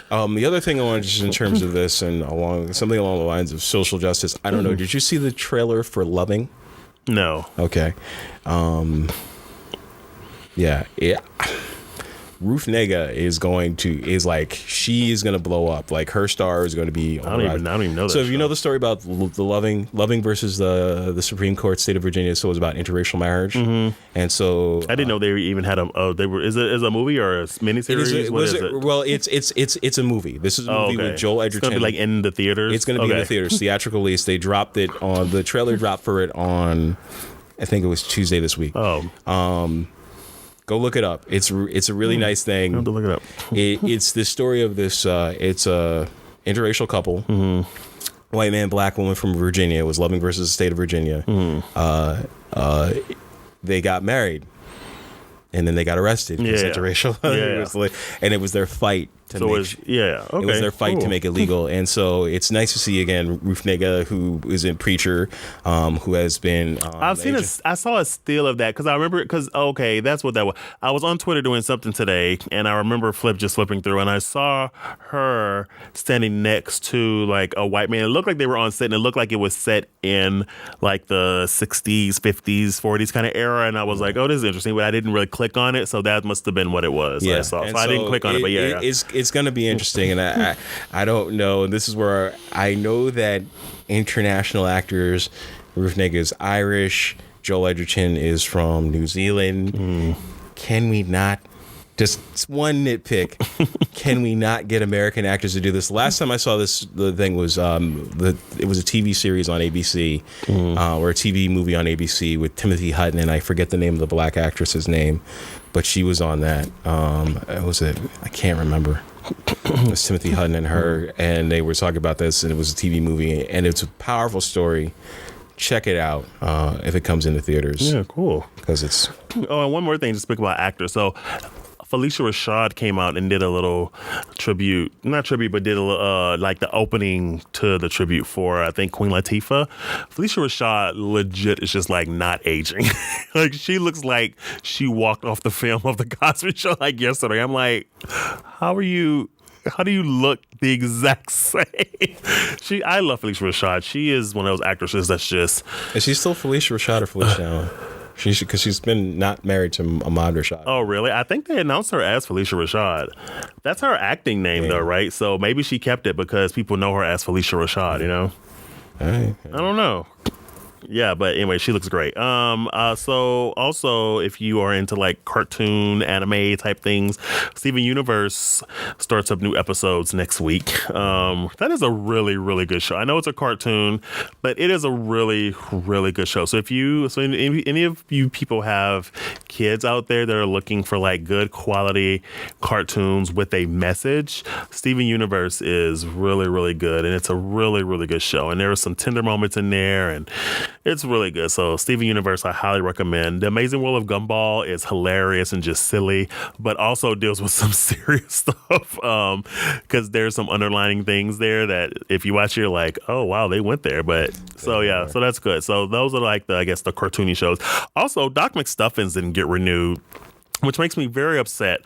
the other thing I wanted just in terms of this and something along the lines of social justice. I don't know. Did you see the trailer for Loving? No. Okay. Yeah. Ruth Negga she is going to blow up. Like her star is going to be. I don't even know that. So if you know the story about the Loving versus the Supreme Court, state of Virginia, so it was about interracial marriage, and so I didn't know they even had Is it a movie or a miniseries? What is it? Well, it's a movie. This is a movie with Joel Edgerton. It's going to be like in the theaters. It's going to be in the theaters, theatrical release. They dropped it on the trailer. Dropped for it on, I think it was Tuesday this week. Go look it up. It's a really nice thing. I have to look it up. It's the story of this. It's a interracial couple, white man, black woman from Virginia. It was Loving versus the state of Virginia. They got married, and then they got arrested. It's interracial, and it was their fight. It was their fight to make it legal, and so it's nice to see again Ruth Negga, who is in Preacher, who has been. I saw a still of that because I remember that's what that was. I was on Twitter doing something today, and I remember flipping through, and I saw her standing next to like a white man. It looked like they were on set, and it looked like it was set in like the 60s, 50s, 40s kind of era, and I was like, oh, this is interesting, but I didn't really click on it, so that must have been what it was. I saw, so I didn't click on it, but it's going to be interesting, and I don't know. And this is where I know that international actors, Ruth Negga is Irish, Joel Edgerton is from New Zealand. Can we not, just one nitpick, can we not get American actors to do this? Last time I saw this, the thing was it was a TV series on ABC, or a TV movie on ABC with Timothy Hutton, and I forget the name of the black actress's name, but she was on that. I can't remember. It was Timothy Hutton and her, and they were talking about this, and it was a TV movie, and it's a powerful story. Check it out if it comes into theaters. Yeah, cool. Because it's. Oh, and one more thing to speak about actors. So, Felicia Rashad came out and did a little tribute, not tribute, but did a like the opening to the tribute for, I think, Queen Latifah. Felicia Rashad legit is just like not aging. Like she looks like she walked off the film of the Cosby Show like yesterday. I'm like, how do you look the exact same? I love Felicia Rashad. She is one of those actresses that's just. Is she still Felicia Rashad or Felicia Allen? Because she's been not married to Ahmad Rashad. Oh, really? I think they announced her as Felicia Rashad. That's her acting name, though, right? So maybe she kept it because people know her as Felicia Rashad, you know? Right. I don't know. Yeah, but anyway, she looks great. So also, if you are into like cartoon, anime type things, Steven Universe starts up new episodes next week. That is a really, really good show. I know it's a cartoon, but it is a really, really good show. So if any of you people have kids out there that are looking for like good quality cartoons with a message, Steven Universe is really, really good, and it's a really, really good show. And there are some tender moments in there, and it's really good. So Steven Universe, I highly recommend. The Amazing World of Gumball is hilarious and just silly, but also deals with some serious stuff because there's some underlining things there that if you watch, you're like, oh, wow, they went there. But so, yeah, so that's good. So those are like the cartoony shows. Also, Doc McStuffins didn't get renewed, which makes me very upset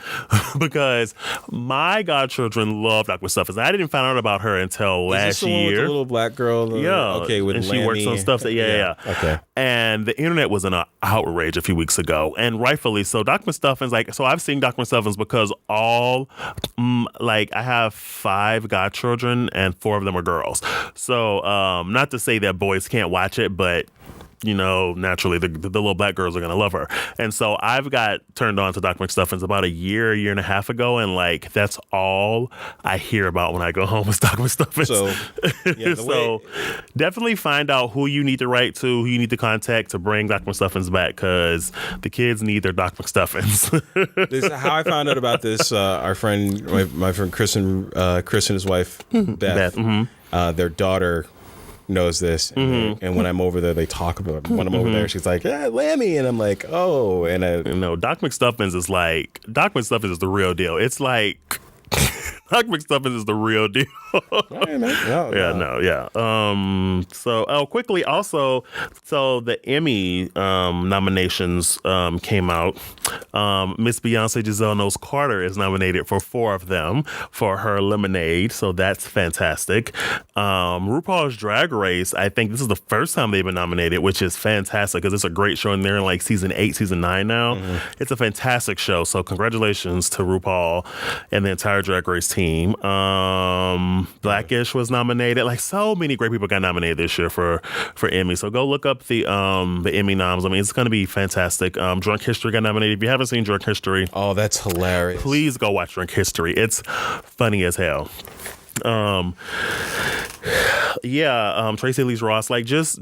because my godchildren love Doc McStuffins. I didn't find out about her until last year. With the little black girl? Yeah. Okay, with and Lammy. she works on stuff that, yeah. Okay. And the internet was in an outrage a few weeks ago, and rightfully so. Doc McStuffins, so I've seen Doc McStuffins because I have 5 godchildren and 4 of them are girls. So not to say that boys can't watch it, but you know, naturally the little black girls are going to love her. And so I've got turned on to Doc McStuffins about a year and a half ago. And like, that's all I hear about when I go home is Doc McStuffins. So, definitely find out who you need to write to, who you need to contact to bring Doc McStuffins back, because the kids need their Doc McStuffins. This is how I found out about this. Our friend, my friend Chris and his wife, Beth, their daughter knows this, and when I'm over there, they talk about it. When I'm over there, she's like, "Yeah, Lammy," and I'm like, "Oh," and Doc McStuffins is the real deal. It's like Doc McStuffins is the real deal. So quickly also, so the Emmy nominations came out. Miss Beyonce Giselle Knowles Carter is nominated for 4 of them for her Lemonade, so that's fantastic. RuPaul's Drag Race, I think this is the first time they've been nominated, which is fantastic because it's a great show, and they're in like season 8, season 9 now. It's a fantastic show, so congratulations to RuPaul and the entire Drag Race team. Blackish was nominated. Like, so many great people got nominated this year for Emmy. So go look up the Emmy noms. I mean, it's going to be fantastic. Drunk History got nominated. If you haven't seen Drunk History, oh, that's hilarious. Please go watch Drunk History. It's funny as hell. Tracy Elise Ross, like just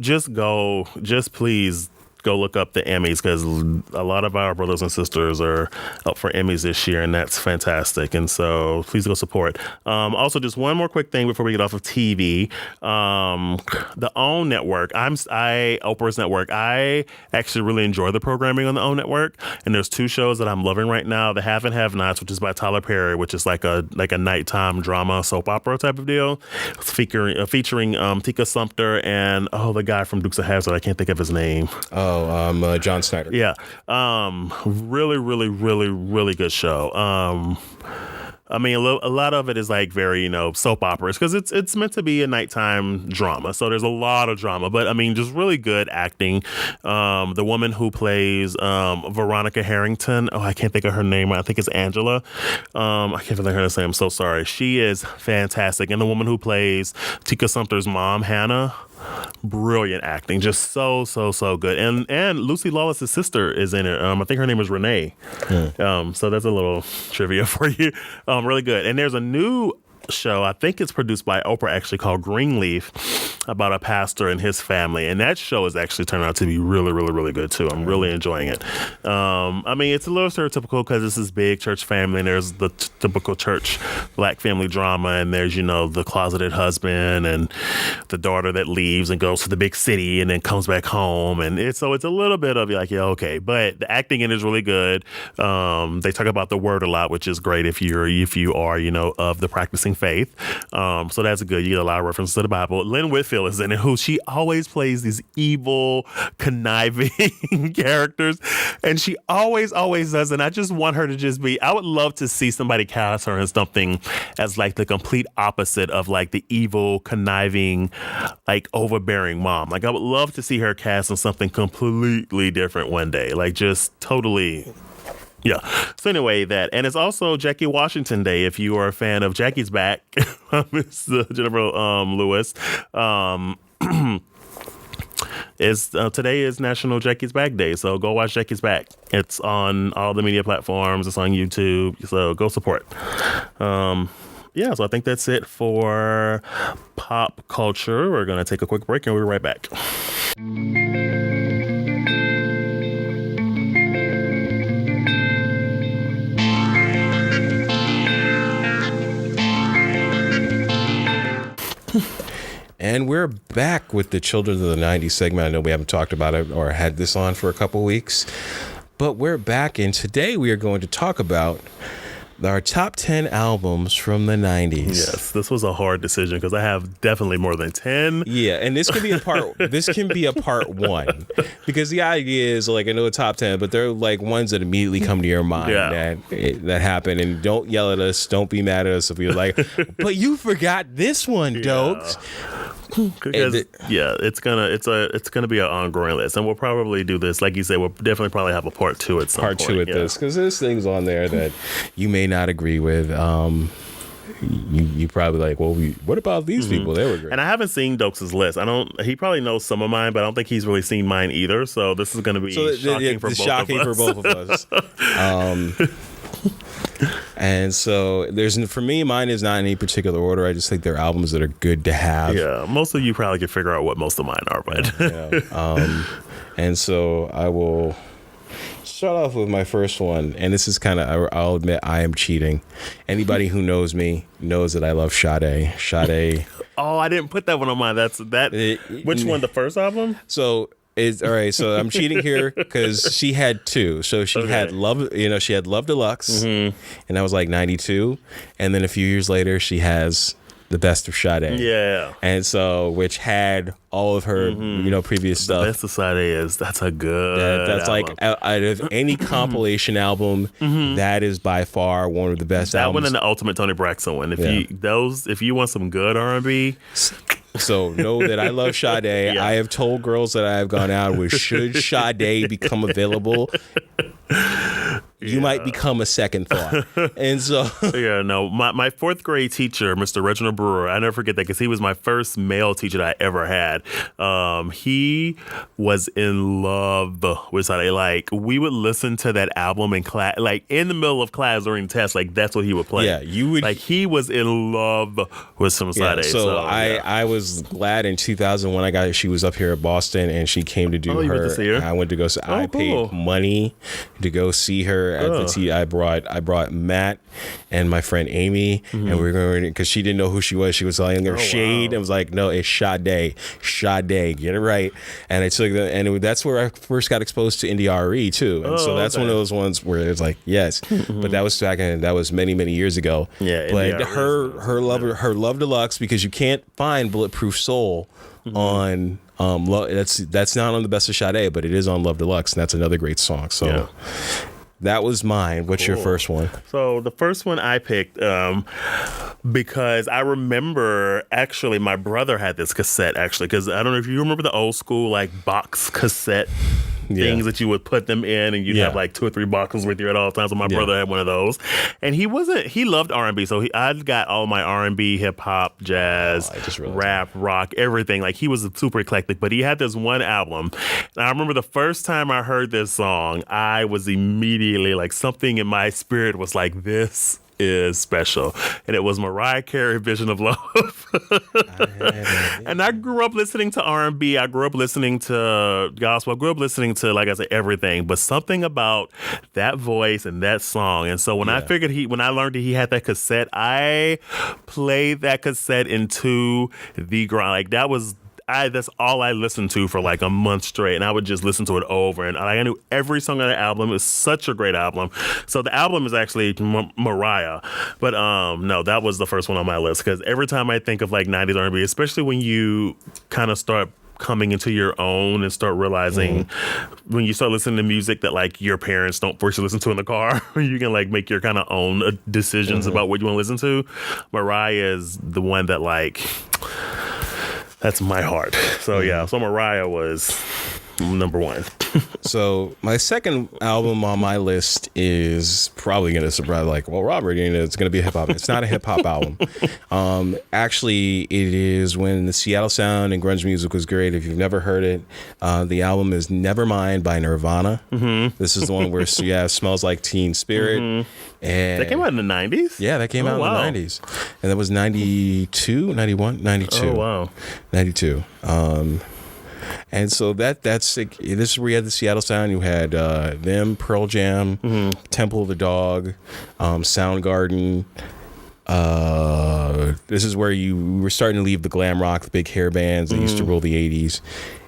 please go look up the Emmys, because a lot of our brothers and sisters are up for Emmys this year, and that's fantastic. And so please go support. Also, just one more quick thing before we get off of TV. The OWN Network, Oprah's network, I actually really enjoy the programming on the OWN Network, and there's 2 shows that I'm loving right now. The Have and Have Nots, which is by Tyler Perry, which is like a nighttime drama soap opera type of deal, featuring Tika Sumpter and the guy from Dukes of Hazzard. I can't think of his name. John Snyder. Yeah. Really, really, really, really good show. I mean, a lot of it is like very, soap operas, because it's meant to be a nighttime drama. So there's a lot of drama, but I mean, just really good acting. The woman who plays Veronica Harrington, I can't think of her name. I think it's Angela. I can't think of her name. I'm so sorry. She is fantastic. And the woman who plays Tika Sumpter's mom, Hannah, brilliant acting, just so good. And Lucy Lawless's sister is in it. I think her name is Renee. So that's a little trivia for you. Really good. And there's a new show. I think it's produced by Oprah, actually, called Greenleaf, about a pastor and his family. And that show is actually turned out to be really, really, really good too. I'm really enjoying it. I mean, it's a little stereotypical because it's this big church family, and there's the typical church black family drama, and there's, you know, the closeted husband and the daughter that leaves and goes to the big city and then comes back home. And so it's a little bit of like, yeah, okay. But the acting in it is really good. They talk about the word a lot, which is great if you are, you know, of the practicing faith. So that's good. You get a lot of references to the Bible. Lynn Whitfield is in it, who she always plays these evil, conniving characters. And she always does. And I just want her to just be, I would love to see somebody cast her in something as like the complete opposite of like the evil, conniving, like overbearing mom. Like I would love to see her cast in something completely different one day. Like just totally. Yeah. So anyway, and it's also Jackie Washington Day. If you are a fan of Jackie's Back, it's Jennifer Lewis. Today is National Jackie's Back Day, so go watch Jackie's Back. It's on all the media platforms. It's on YouTube, so go support. Yeah, so I think that's it for pop culture. We're going to take a quick break and we'll be right back. And we're back with the Children of the 90s segment. I know we haven't talked about it or had this on for a couple weeks, but we're back. And today we are going to talk about our top 10 albums from the 90s. Yes, this was a hard decision because I have definitely more than 10. Yeah, and this can be a part one, because the idea is like, I know the top 10, but they're like ones that immediately come to your mind that happen. And don't yell at us, don't be mad at us if you're like, but you forgot this one, Dokes. Because it's gonna be an ongoing list, and we'll probably do this, like you said. We'll definitely probably have a part two at some point. This, because there's things on there that you may not agree with. You probably like, well, what about these people? They were great. And I haven't seen Dokes' list. He probably knows some of mine, but I don't think he's really seen mine either. So this is going to be shocking for both of us. And so for me, mine is not in any particular order. I just think they're albums that are good to have. Yeah, most of you probably can figure out what most of mine are, but and so I will start off with my first one, and this is I'll admit I am cheating. Anybody who knows me knows that I love Sade. Oh, I didn't put that one on mine. Which one? The first album? So. All right, so I'm cheating here because she had two. So she had Love, she had Love Deluxe, and that was like 92. And then a few years later, she has The Best of Sade. Yeah. And so, which had all of her, previous stuff. The Best of Sade that's a good That's album. like, out of any compilation album, that is by far one of the best that albums. That one and the Ultimate Tony Braxton one. If you want some good R&B... So know that I love Sade. Yeah. I have told girls that I have gone out with, should Sade become available, you might become a second thought. And so my fourth grade teacher, Mr. Reginald Brewer, I never forget that because he was my first male teacher that I ever had. He was in love with Sade. Like, we would listen to that album in class, like in the middle of class during tests. Like, that's what he would play. Yeah, you would. Like, he was in love with some Sade. Yeah, so I was glad in 2001 she was up here at Boston and she came to do her. You went to see her? I went to go. I paid money to go see her at the T. I brought Matt and my friend Amy, and we were going because she didn't know who she was. She was telling her Shade. Wow. I was like, no, it's Sade. Sade, get it right. And I took that's where I first got exposed to Indie RE too. And so that's one of those ones where it's like, yes, but that was that was many years ago. Yeah, but her Love Deluxe, because you can't find Bulletproof Soul on that's not on The Best of Sade, but it is on Love Deluxe, and that's another great song. So that was mine. What's your first one? So the first one I picked because I remember, actually, my brother had this cassette, actually, because I don't know if you remember the old school like box cassette things that you would put them in, and you'd have like 2 or 3 boxes with you at all times. So my brother had one of those, and he loved R&B, so I got all my R&B, hip hop, jazz, rap, rock, everything. Like, he was super eclectic, but he had this one album, and I remember the first time I heard this song, I was immediately like, something in my spirit was like, this is special. And it was Mariah Carey, Vision of Love. And I grew up listening to R&B. I grew up listening to gospel. I grew up listening to, like I said, everything. But something about that voice and that song. And so when I learned that he had that cassette, I played that cassette into the ground. Like that's all I listened to for like a month straight, and I would just listen to it over. And I knew every song on the album. It's such a great album. So the album is actually Mariah, but no, that was the first one on my list because every time I think of like 90s R&B, especially when you kind of start coming into your own and start realizing when you start listening to music that like your parents don't force you to listen to in the car, you can like make your kind of own decisions about what you want to listen to. Mariah is the one that like, that's my heart. So yeah, so Mariah was number one. So my second album on my list is probably going to surprise, like, well, Robert, it's going to be a hip hop. It's not a hip hop album. Actually, it is when the Seattle sound and grunge music was great. If you've never heard it, the album is Nevermind by Nirvana. This is the one where Smells Like Teen Spirit. And that came out in the 90s? Yeah, that came out in the 90s. And that was 92, 91, 92. Oh, wow. 92. And so that's this is where you had the Seattle sound. You had them, Pearl Jam, Temple of the Dog, Soundgarden. This is where we were starting to leave the glam rock, the big hair bands that used to rule the 80s.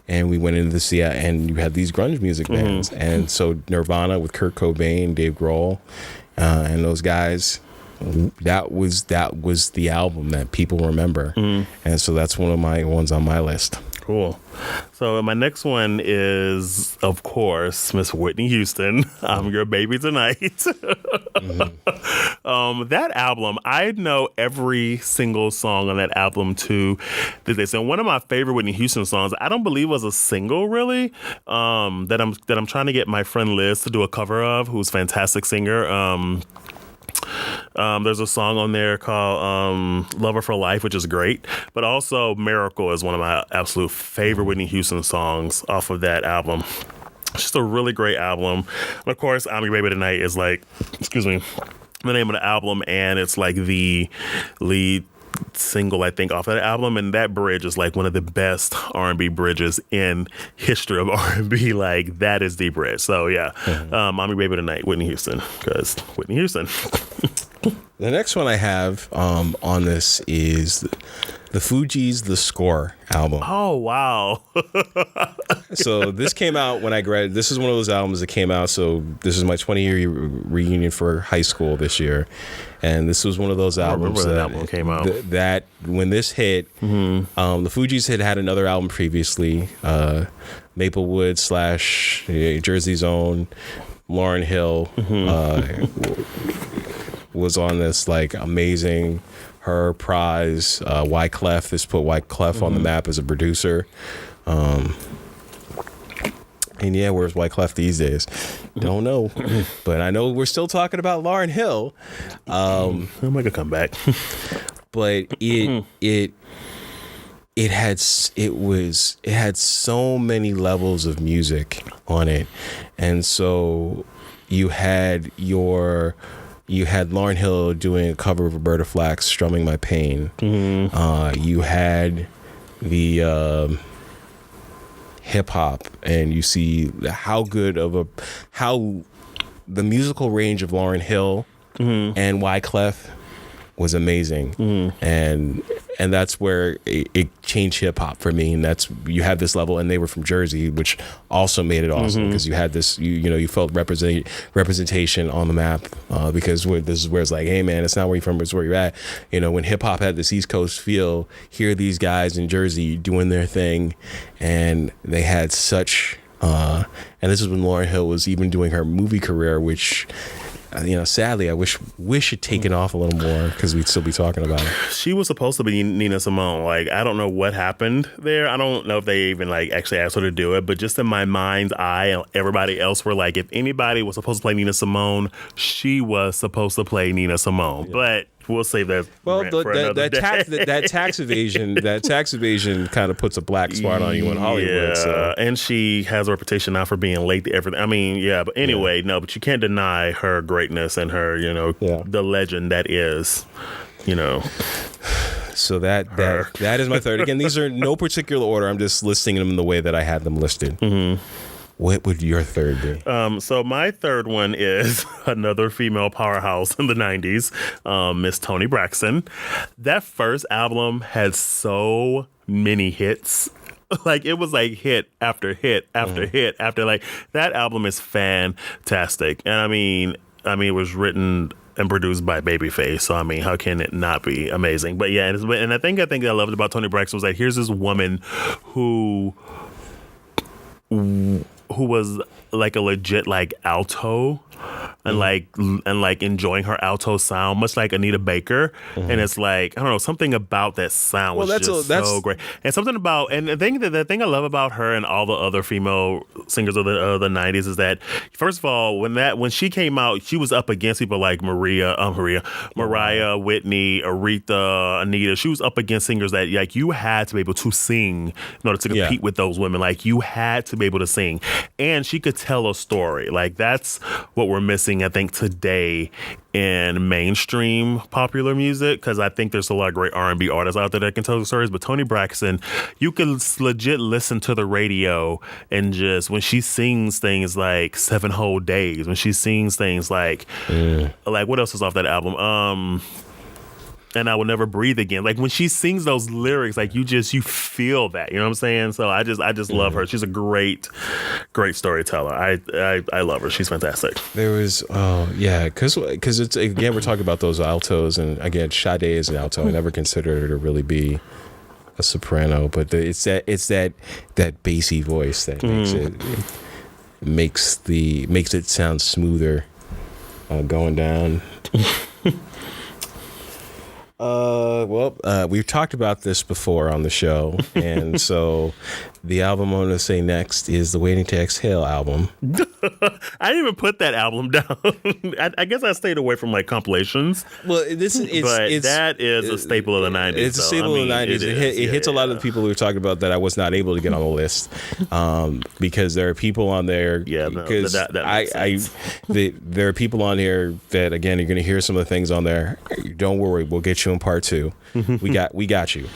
And we went into the Seattle, and you had these grunge music bands. And so Nirvana with Kurt Cobain, Dave Grohl, and those guys. That was the album that people remember. And so that's one of my ones on my list. Cool. So my next one is, of course, Miss Whitney Houston. I'm Your Baby Tonight. That album, I know every single song on that album to this day. And one of my favorite Whitney Houston songs, I don't believe was a single really, that I'm trying to get my friend Liz to do a cover of, who's a fantastic singer. There's a song on there called Lover for Life, which is great. But also Miracle is one of my absolute favorite Whitney Houston songs off of that album. It's just a really great album. And of course, I'm Your Baby Tonight is like, the name of the album, and it's like the lead single, I think, off of that album, and that bridge is like one of the best R&B bridges in history of R&B. Like, that is the bridge. So yeah, I'm Your Baby Tonight, Whitney Houston, because Whitney Houston. The next one I have on this is the Fugees' The Score album. Oh, wow. So this came out when I graduated. This is one of those albums that came out. So this is my 20-year reunion for high school this year. And this was one of those albums that one came out. That when this hit, the Fugees had another album previously, Maplewood / Jersey's Own, Lauryn Hill was on this like amazing Her Prize. Wyclef, this put Wyclef on the map as a producer. And yeah, where's Wyclef these days? Don't know. But I know we're still talking about Lauryn Hill. I'm going to come back. But it had so many levels of music on it. And so you had Lauryn Hill doing a cover of Roberta Flack's Strumming My Pain. You had the hip hop, and you see how the musical range of Lauryn Hill and Wyclef was amazing. And that's where it changed hip hop for me. And that's, you had this level, and they were from Jersey, which also made it awesome because you had this, you felt representation on the map, because this is where it's like, hey man, it's not where you're from, it's where you're at. When hip hop had this East Coast feel, here these guys in Jersey doing their thing, and they had such, and this is when Lauryn Hill was even doing her movie career, which, sadly, I wish had taken off a little more because we'd still be talking about it. She was supposed to be Nina Simone. Like, I don't know what happened there. I don't know if they even actually asked her to do it, but just in my mind's eye, everybody else were like, if anybody was supposed to play Nina Simone, she was supposed to play Nina Simone. Yeah. But we'll save that. Well, rant for another day. that tax evasion kind of puts a black spot on you in Hollywood. Yeah, So. and she has a reputation now for being late to everything. I mean, yeah, but anyway, no, but you can't deny her greatness and her, the legend that is, So that is my third. Again, these are no particular order. I'm just listing them the way that I had them listed. Mm-hmm. What would your third be? So my third one is another female powerhouse in the 90s, Miss Toni Braxton. That first album had so many hits. Like, it was like hit after hit after hit after, like, that album is fantastic. And I mean, it was written and produced by Babyface. So, I mean, how can it not be amazing? But yeah, and I think I loved about Toni Braxton was that here's this woman who was like a legit like alto and like enjoying her alto sound, much like Anita Baker. And it's like, I don't know, something about that sound was just so great. And something about, and the thing I love about her and all the other female singers of the 90s is that, first of all, when she came out, she was up against people like Mariah, Whitney, Aretha, Anita. She was up against singers that like you had to be able to sing in order to compete with those women. Like, you had to be able to sing, and she could tell a story. Like, that's what we're missing, I think, today in mainstream popular music, because I think there's a lot of great R&B artists out there that can tell the stories. But Toni Braxton, you can legit listen to the radio and just, when she sings things like 7 Whole Days, when she sings things like what else is off that album? And I Will Never Breathe Again. Like, when she sings those lyrics, like, you feel that, you know what I'm saying? So I just love her. She's a great storyteller. I love her. She's fantastic. There was, because it's, again, we're talking about those altos, and again, Sade is an alto. I never considered her to really be a soprano, but it's that bassy voice that makes it sound smoother going down. We've talked about this before on the show, and so the album I'm going to say next is the Waiting to Exhale album. I didn't even put that album down. I guess I stayed away from like compilations. Well, that is a staple of the 90s. It's a staple of the 90s. It hits a lot of the people we were talking about that I was not able to get on the list, because there are people on there. Yeah, because there are people on here that, again, you're going to hear some of the things on there. Don't worry, we'll get you in part 2. We got you.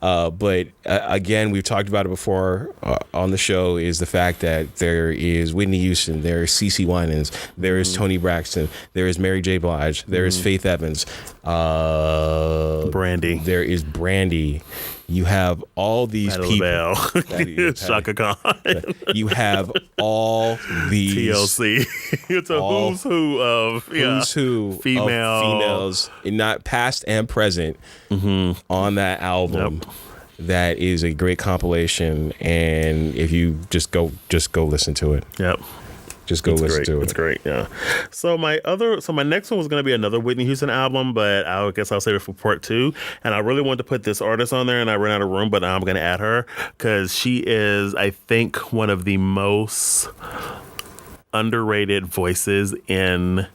But again, we've talked about it before on the show, is the fact that there is Whitney Houston, there is CeCe Winans, there is Toni Braxton, there is Mary J. Blige, there is Faith Evans, Brandy. There is Brandy. You have all these people. Shaka Khan. You have all these TLC. It's a who's who of females, not past and present, on that album. Yep. That is a great compilation, and if you just go listen to it. Yep. Just go listen to it. It's great, yeah. So my next one was going to be another Whitney Houston album, but I guess I'll save it for part 2. And I really wanted to put this artist on there, and I ran out of room, but I'm going to add her because she is, I think, one of the most underrated voices in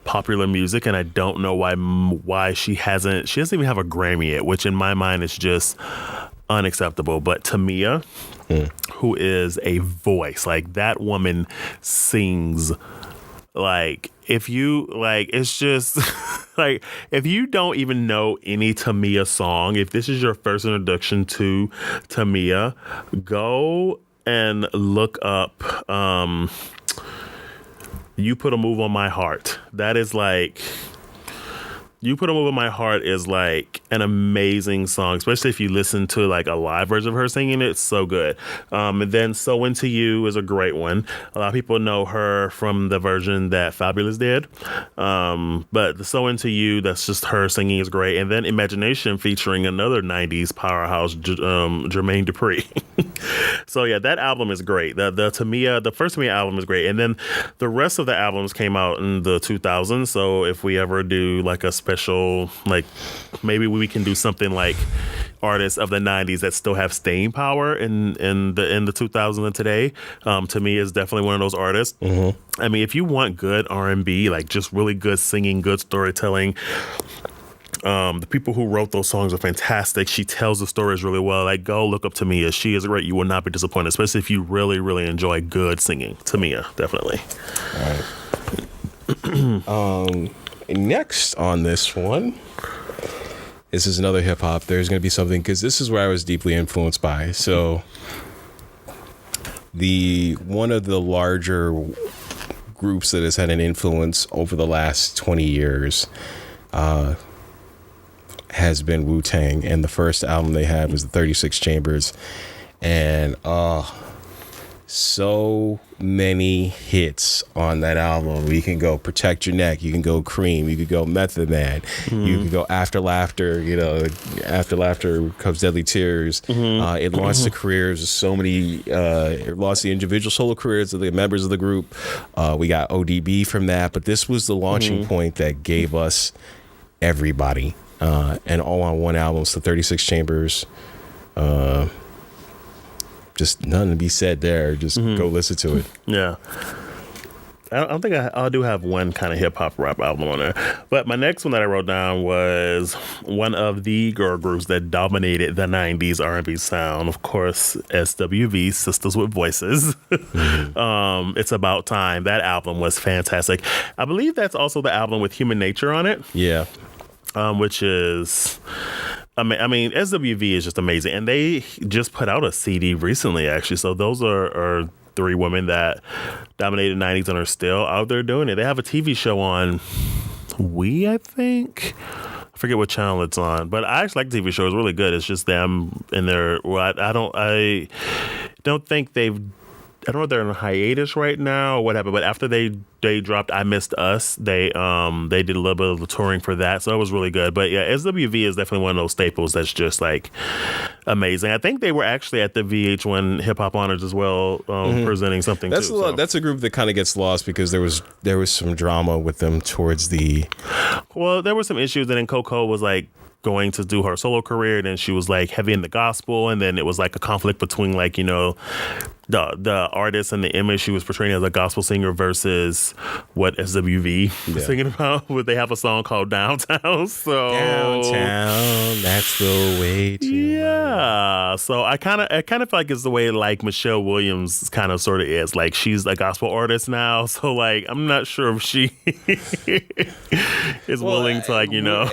popular music, and I don't know why she doesn't even have a Grammy yet, which in my mind is just unacceptable. But Tamia, who is a voice, like, that woman sings like, if you like, it's just like, if you don't even know any Tamia song, if this is your first introduction to Tamia, go and look up You Put a Move on My Heart. That is like, You Put a Move on My Heart is like an amazing song, especially if you listen to like a live version of her singing it. It's so good. And then So Into You is a great one. A lot of people know her from the version that Fabulous did. But the So Into You, that's just her singing, is great. And then Imagination, featuring another 90s powerhouse, Jermaine Dupri. So yeah, that album is great. The first Tamia album is great. And then the rest of the albums came out in the 2000s. So if we ever do like a special, like, maybe we can do something like artists of the 90s that still have staying power in the 2000s and today. To me, is definitely one of those artists. I mean, if you want good R&B, like just really good singing, good storytelling, the people who wrote those songs are fantastic. She tells the stories really well. Like, go look up Tamia. She is great. You will not be disappointed, especially if you really, really enjoy good singing. Tamia, definitely. All right. Next on this one, this is another hip hop. There's going to be something, because this is where I was deeply influenced by. So, one of the larger groups that has had an influence over the last 20 years has been Wu-Tang, and the first album they had was the 36 Chambers, and so many hits on that album. You can go Protect Your Neck, you can go Cream, you could go Method Man, you can go After Laughter. After Laughter comes Deadly Tears. It launched the careers of so many. It launched the individual solo careers of the members of the group. We got ODB from that, but this was the launching point that gave us everybody. And all on one album. So 36 Chambers. Just nothing to be said there. Just go listen to it. Yeah. I don't think I do have one kind of hip hop rap album on there. But my next one that I wrote down was one of the girl groups that dominated the 90s R&B sound. Of course, SWV, Sisters with Voices. It's About Time. That album was fantastic. I believe that's also the album with Human Nature on it. Yeah. Which is, I mean, SWV is just amazing. And they just put out a CD recently, actually. So those are three women that dominated the 90s and are still out there doing it. They have a TV show on I think. I forget what channel it's on. But I actually like the TV show. It's really good. It's just them in their, I don't think they've, I don't know if they're in a hiatus right now or what happened, but after they dropped I Missed Us, they did a little bit of the touring for that, so it was really good. But yeah, SWV is definitely one of those staples that's just like amazing. I think they were actually at the VH1 Hip Hop Honors as well, presenting something that's too. That's a group that kind of gets lost because there was some drama with them towards the. Well, there were some issues, and then Coco was like going to do her solo career, and then she was like heavy in the gospel, and then it was like a conflict between like, you know, the artist and the image she was portraying as a gospel singer versus what SWV was singing about. Would they have a song called Downtown? So Downtown, that's the way to. Yeah. So I kind of feel like it's the way like Michelle Williams kind of sort of is. Like, she's a gospel artist now, so like I'm not sure if she is willing to, like, you know.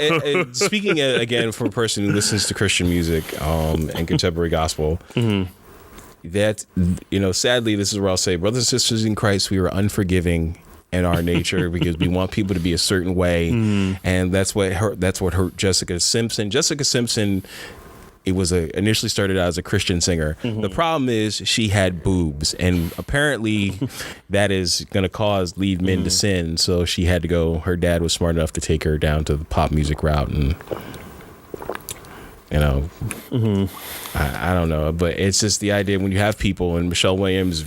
Speaking again for a person who listens to Christian music and contemporary gospel. That, you know, sadly, this is where I'll say, brothers and sisters in Christ, we are unforgiving in our nature because we want people to be a certain way, and that's what hurt Jessica Simpson. Jessica Simpson, it was initially started out as a Christian singer. The problem is she had boobs, and apparently that is going to lead men to sin. So she had to go. Her dad was smart enough to take her down to the pop music route, and you know, I don't know, but it's just the idea when you have people, and Michelle Williams,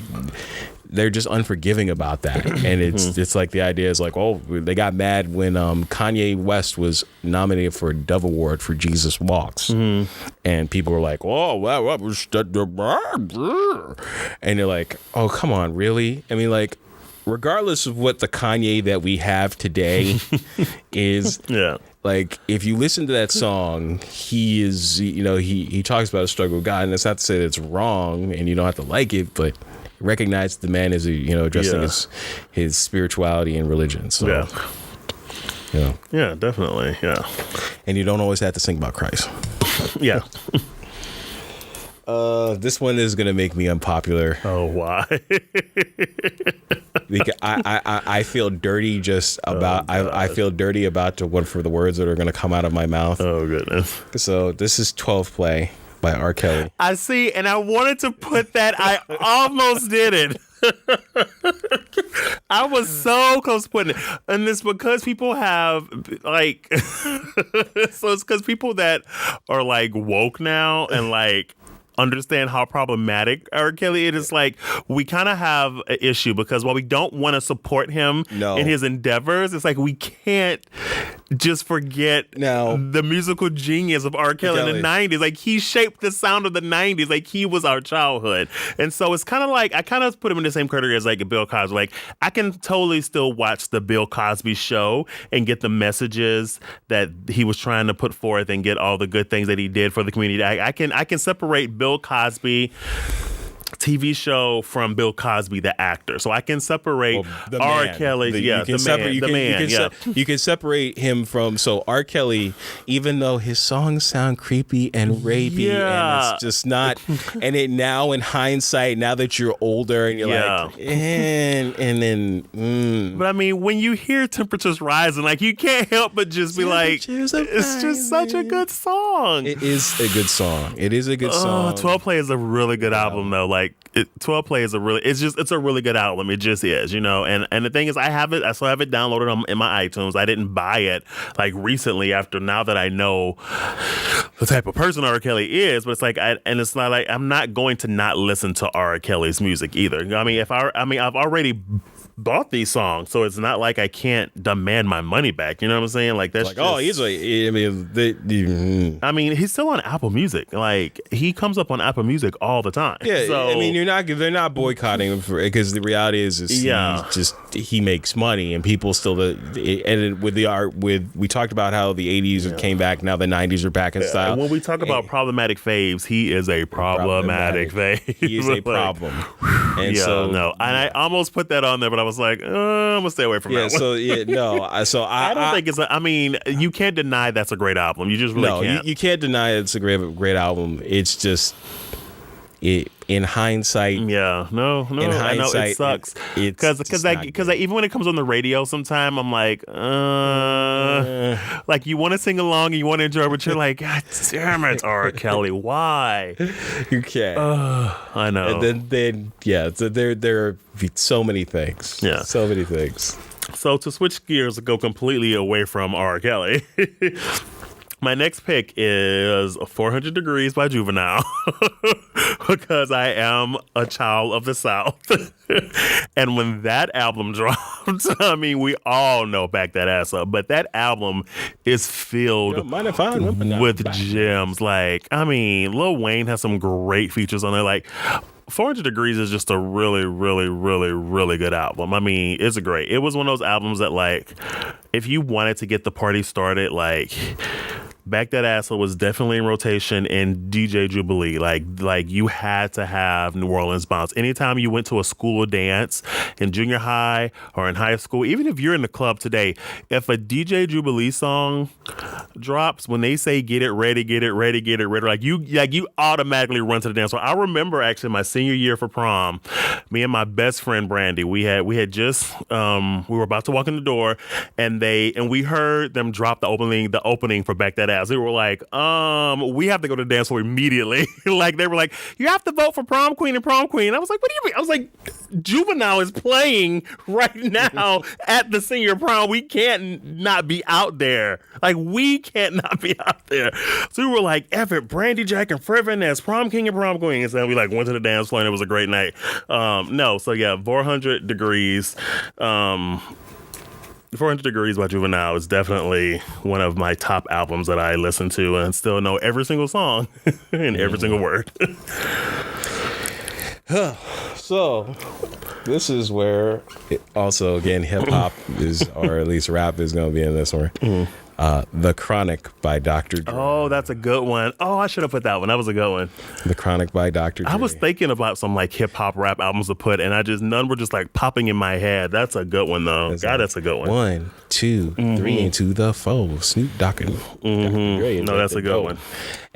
they're just unforgiving about that. And it's like the idea is like, oh, they got mad when Kanye West was nominated for a Dove Award for Jesus Walks. And people were like, oh, wow, and they're like, oh, come on, really? I mean, like, regardless of what the Kanye that we have today is, like, if you listen to that song, he is, you know, he talks about a struggle with God, and that's not to say that it's wrong and you don't have to like it, but recognize the man is, you know, addressing his spirituality and religion. So, yeah, definitely, yeah. And you don't always have to sing about Christ. Yeah. This one is gonna make me unpopular. Oh, why? Because I feel dirty just about I feel dirty about for the words that are gonna come out of my mouth. Oh, goodness. So this is 12 Play by R. Kelly. I see, and I wanted to put that. I almost did it. I was so close to putting it. And it's because people have, like, so it's because people that are, like, woke now and, like, understand how problematic R. Kelly is. Like, we kind of have an issue because while we don't want to support him in his endeavors, it's like we can't just forget Now- the musical genius of R. Kelly in the 90s. Like, he shaped the sound of the 90s. Like, he was our childhood. And so it's kind of like, I kind of put him in the same category as like Bill Cosby. Like, I can totally still watch the Bill Cosby show and get the messages that he was trying to put forth and get all the good things that he did for the community. I can separate Bill Cosby TV show from Bill Cosby, the actor. So I can separate R. Kelly. You can separate him from, so R. Kelly, even though his songs sound creepy and rapey, and it's just not, and it now in hindsight, now that you're older and you're like, and then, But I mean, when you hear Temperatures Rising, like, you can't help but just be like, it's just such a good song. It is a good song. It is a good song. 12 Play is a really good album, though. Like, 12 Play is it's a really good album. It just is, you know. And the thing is, I still have it downloaded in my iTunes. I didn't buy it like recently now that I know the type of person R. Kelly is. But it's like, it's not like I'm not going to not listen to R. Kelly's music either. I mean, I've already bought these songs, so it's not like I can't demand my money back. You know what I'm saying? Like, that's like, he's still on Apple Music. Like, he comes up on Apple Music all the time. Yeah, so, I mean, they're not boycotting him because the reality is he makes money, and people still and we talked about how the 80s came back, now the 90s are back in style. And when we talk about problematic faves, he is a problematic fave. He is a problem. And and I almost put that on there, but I was like, I'm gonna stay away from that one. I don't think it's. I mean, you can't deny that's a great album. You just really can't. You can't deny it's a great album. It's just in hindsight. Yeah, no. In hindsight, I know it sucks because even when it comes on the radio, sometime I'm like, like, you want to sing along and you want to enjoy, but you're like, God damn it, R. Kelly, why? You can't. I know. And then so there are so many things. Yeah, so many things. So to switch gears and go completely away from R. Kelly. My next pick is 400 Degrees by Juvenile because I am a child of the South. And when that album dropped, I mean, we all know Back That Ass Up, but that album is filled with gems. Like, I mean, Lil Wayne has some great features on there. Like, 400 Degrees is just a really, really, really, really good album. I mean, it was one of those albums that, like, if you wanted to get the party started, like, Back That Asshole was definitely in rotation in DJ Jubilee. Like you had to have New Orleans bounce. Anytime you went to a school dance in junior high or in high school, even if you're in the club today, if a DJ Jubilee song drops, when they say get it ready, like you automatically run to the dance floor. I remember actually my senior year for prom, me and my best friend Brandy, we had just we were about to walk in the door and we heard them drop the opening for Back That Ass. They were like, we have to go to the dance floor immediately. Like, they were like, you have to vote for prom queen and prom queen. I was like, what do you mean? I was like, Juvenile is playing right now at the senior prom. We can't not be out there. Like, we can't not be out there. So we were like, Everett, Brandy, Jack, and Frivin as prom king and prom queen. And so we like went to the dance floor and it was a great night. 400 Degrees. 400 Degrees by Juvenile is definitely one of my top albums that I listen to and still know every single song and every single word. So this is where also again hip hop is, or at least rap is going to be in this one. Mm-hmm. The Chronic by Dr. Dre. Oh, that's a good one. Oh, I should have put that one. That was a good one. The Chronic by Dr. Dre. I was thinking about some like hip hop rap albums to put, and none were just like popping in my head. That's a good one though. That's a good one. 1, 2, 3, and to the 4. Snoop Dr. Dre. No, that's a good one.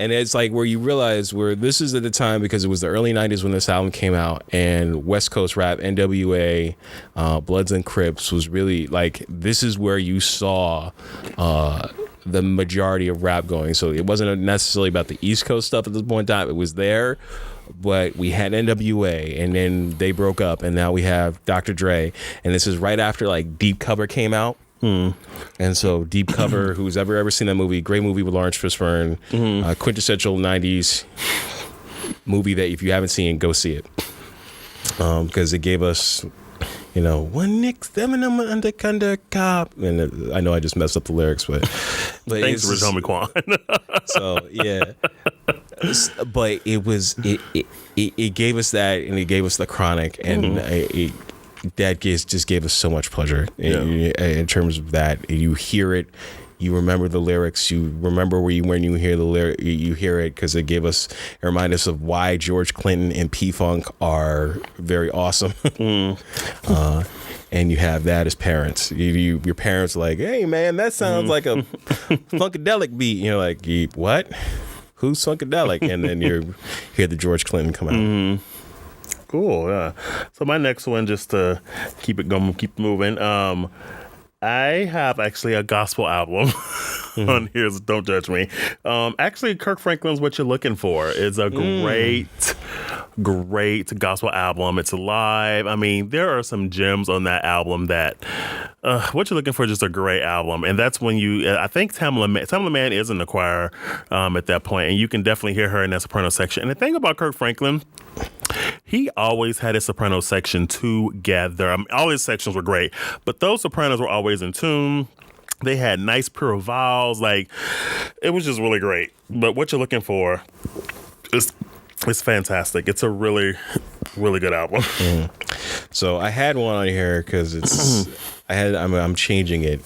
And it's like where you realize where this is at the time, because it was the early 90s when this album came out, and West Coast rap, NWA, Bloods and Crips was really like, this is where you saw the majority of rap going. So it wasn't necessarily about the East Coast stuff at this point in time. It was there, but we had NWA, and then they broke up, and now we have Dr. Dre, and this is right after like Deep Cover came out. And so Deep Cover, who's ever seen that movie, great movie with Lawrence Fishburne, quintessential 90s movie that if you haven't seen, go see it, because it gave us one Nick seven under cop, and I know I just messed up the lyrics, but thanks, Rich Homie Quan. So yeah, but it gave us that, and it gave us the Chronic, and that just gave us so much pleasure in terms of that. You hear it. You remember the lyrics. You remember when you hear the lyric. You hear it because it remind us of why George Clinton and P-Funk are very awesome. And you have that as parents. Your parents are like, hey man, that sounds like a funkadelic beat. And you're like, what? Who's funkadelic? And then you hear the George Clinton come out. Cool. Yeah. So my next one, just to keep it going, keep moving. I have actually a gospel album on here, so don't judge me. Actually, Kirk Franklin's What You're Looking For is a great gospel album. It's live. I mean, there are some gems on that album that What You're Looking For is just a great album. And that's when I think Tamala Mann is in the choir at that point, and you can definitely hear her in that soprano section. And the thing about Kirk Franklin, he always had his soprano section together. I mean, all his sections were great, but those sopranos were always in tune. They had nice pure vowels. Like, it was just really great. But What You're Looking For is fantastic. It's a really, really good album. So I had one on here because I'm changing it,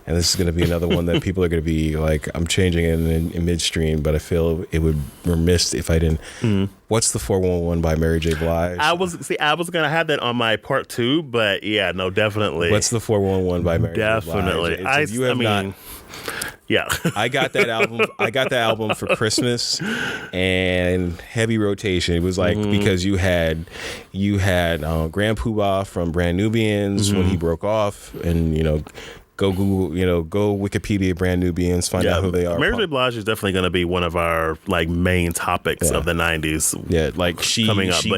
and this is going to be another one that people are going to be like, I'm changing it in midstream, but I feel it would remiss if I didn't. What's the 411 by Mary J. Blige? I was going to have that on my part 2, but yeah, no, definitely. What's the 411 by Mary J. Blige? Definitely. Yeah. I got that album. I got the album for Christmas, and heavy rotation. It was like because you had Grand Poobah from Brand Nubians when he broke off, and go Google, go Wikipedia Brand Nubians, find out who they are. Mary J. Blige is definitely going to be one of our like main topics of the 90s. Yeah, like coming up, she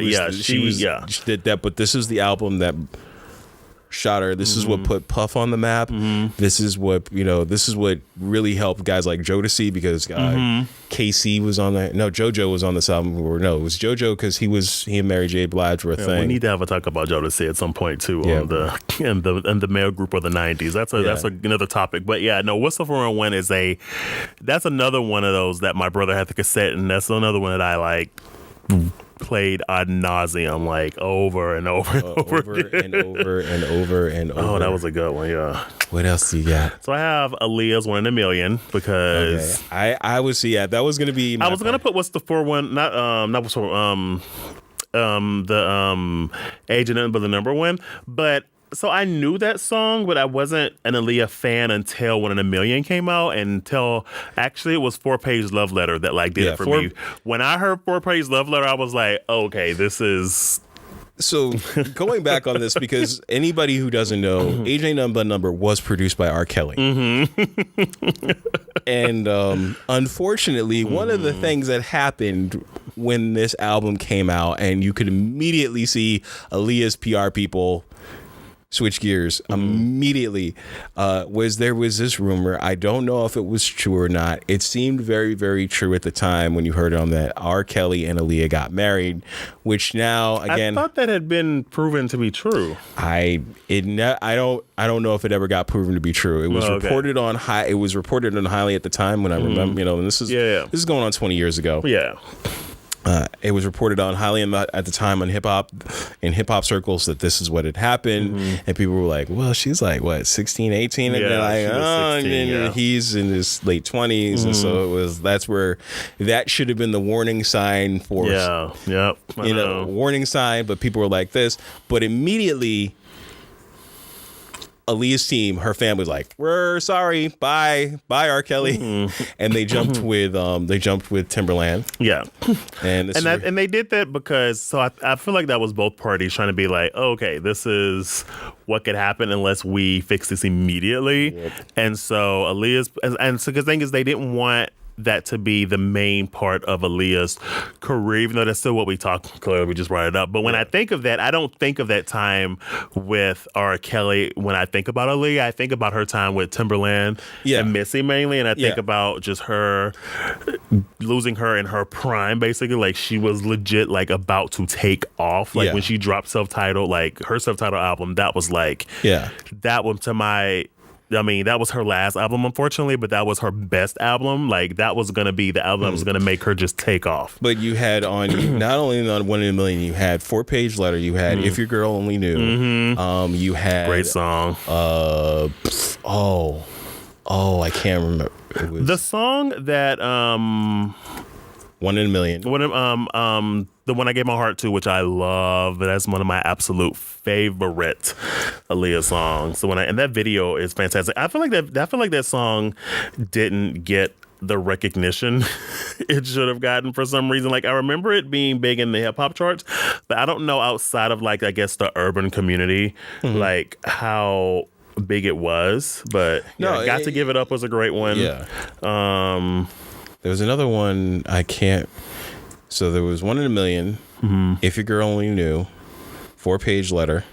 did that. But this is the album that shot her. This is what put Puff on the map. This is what really helped guys like Jodeci, because KC was on that. No, JoJo was on this album. Or no, it was JoJo because he and Mary J. Blige were a thing. We need to have a talk about Jodeci at some point too on the male group of the 90s. That's another topic. But yeah, no, Whistle for a Win that's another one of those that my brother had the cassette, and that's another one that I like played ad nauseum, like over and over and over. Oh, that was a good one. Yeah. What else do you got? So I have Aaliyah's One in a Million, because I would see that was gonna be. I was gonna put What's the 4-1, not what's for the age and nothing but the number one, but. So I knew that song, but I wasn't an Aaliyah fan until One in a Million came out, until actually it was 4-Page Love Letter that like did it for me. When I heard 4-Page Love Letter, I was like, okay, this is. So going back on this, because anybody who doesn't know, AJ Number was produced by R. Kelly. And unfortunately, one of the things that happened when this album came out, and you could immediately see Aaliyah's PR people switch gears immediately, was this rumor. I don't know if it was true or not. It seemed very, very true at the time when you heard on that R. Kelly and Aaliyah got married, which now again, I thought that had been proven to be true. I don't know if it ever got proven to be true. It was reported on high. It was reported on Highly at the time when I remember. And this is going on 20 years ago. Yeah. It was reported on highly at the time in hip hop circles that this is what had happened, and people were like, "Well, she's like what 16, 18," and they're like, 16, and he's in his late 20s, and so that's where that should have been the warning sign for warning sign. But people were like this, but immediately. Aaliyah's team, her family was like, "We're sorry, bye, R. Kelly," and they jumped with Timberland. Yeah, and they did that because I feel like that was both parties trying to be like, oh, okay, this is what could happen unless we fix this immediately. Yep. And so Aaliyah's, and so the thing is, they didn't want that to be the main part of Aaliyah's career, even though that's still what we talk. Clearly, we just brought it up. But when I think of that, I don't think of that time with R. Kelly. When I think about Aaliyah, I think about her time with Timberland and Missy mainly, and I think about just her losing her in her prime, basically. Like, she was legit like about to take off. Like when she dropped self-titled, like her self-titled album, that was like that one to my. I mean, that was her last album, unfortunately, but that was her best album. Like, that was going to be the album that was going to make her just take off. But you had not only on One in a Million, you had 4-Page Letter, you had If Your Girl Only Knew, you had... Great song. I can't remember. It was the song that... One in a Million. The one I gave my heart to, which I love, that's one of my absolute favorite Aaliyah songs. And that video is fantastic. I feel like that song didn't get the recognition it should have gotten for some reason. Like, I remember it being big in the hip hop charts, but I don't know outside of like, I guess, the urban community, like how big it was. But Got to Give It Up was a great one. Yeah. There was another one I can't. So there was One in a Million, If Your Girl Only Knew, 4-Page Letter.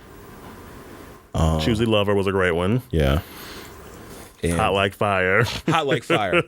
Choosy Lover was a great one. Yeah. And Hot Like Fire. Hot Like Fire.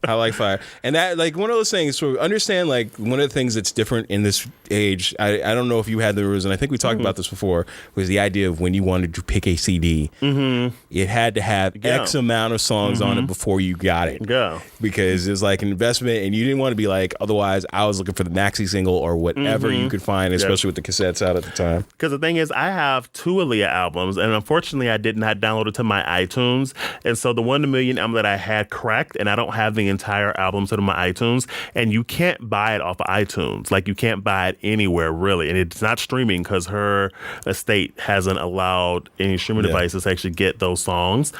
Hot Like Fire. And that, like, one of those things, so understand, like, one of the things that's different in this age, I don't know if you had the rules, and I think we talked about this before, was the idea of when you wanted to pick a CD, it had to have X amount of songs on it before you got it. Yeah. Because it was like an investment, and you didn't want to be like, otherwise, I was looking for the maxi single or whatever you could find, especially with the cassettes out at the time. Because the thing is, I have 2 Aaliyah albums, and unfortunately, I did not download it to my iTunes, and so the One in a Million album that I had cracked, and I don't have the entire album to my iTunes, and you can't buy it off of iTunes. Like, you can't buy it anywhere, really, and it's not streaming because her estate hasn't allowed any streaming devices to actually get those songs.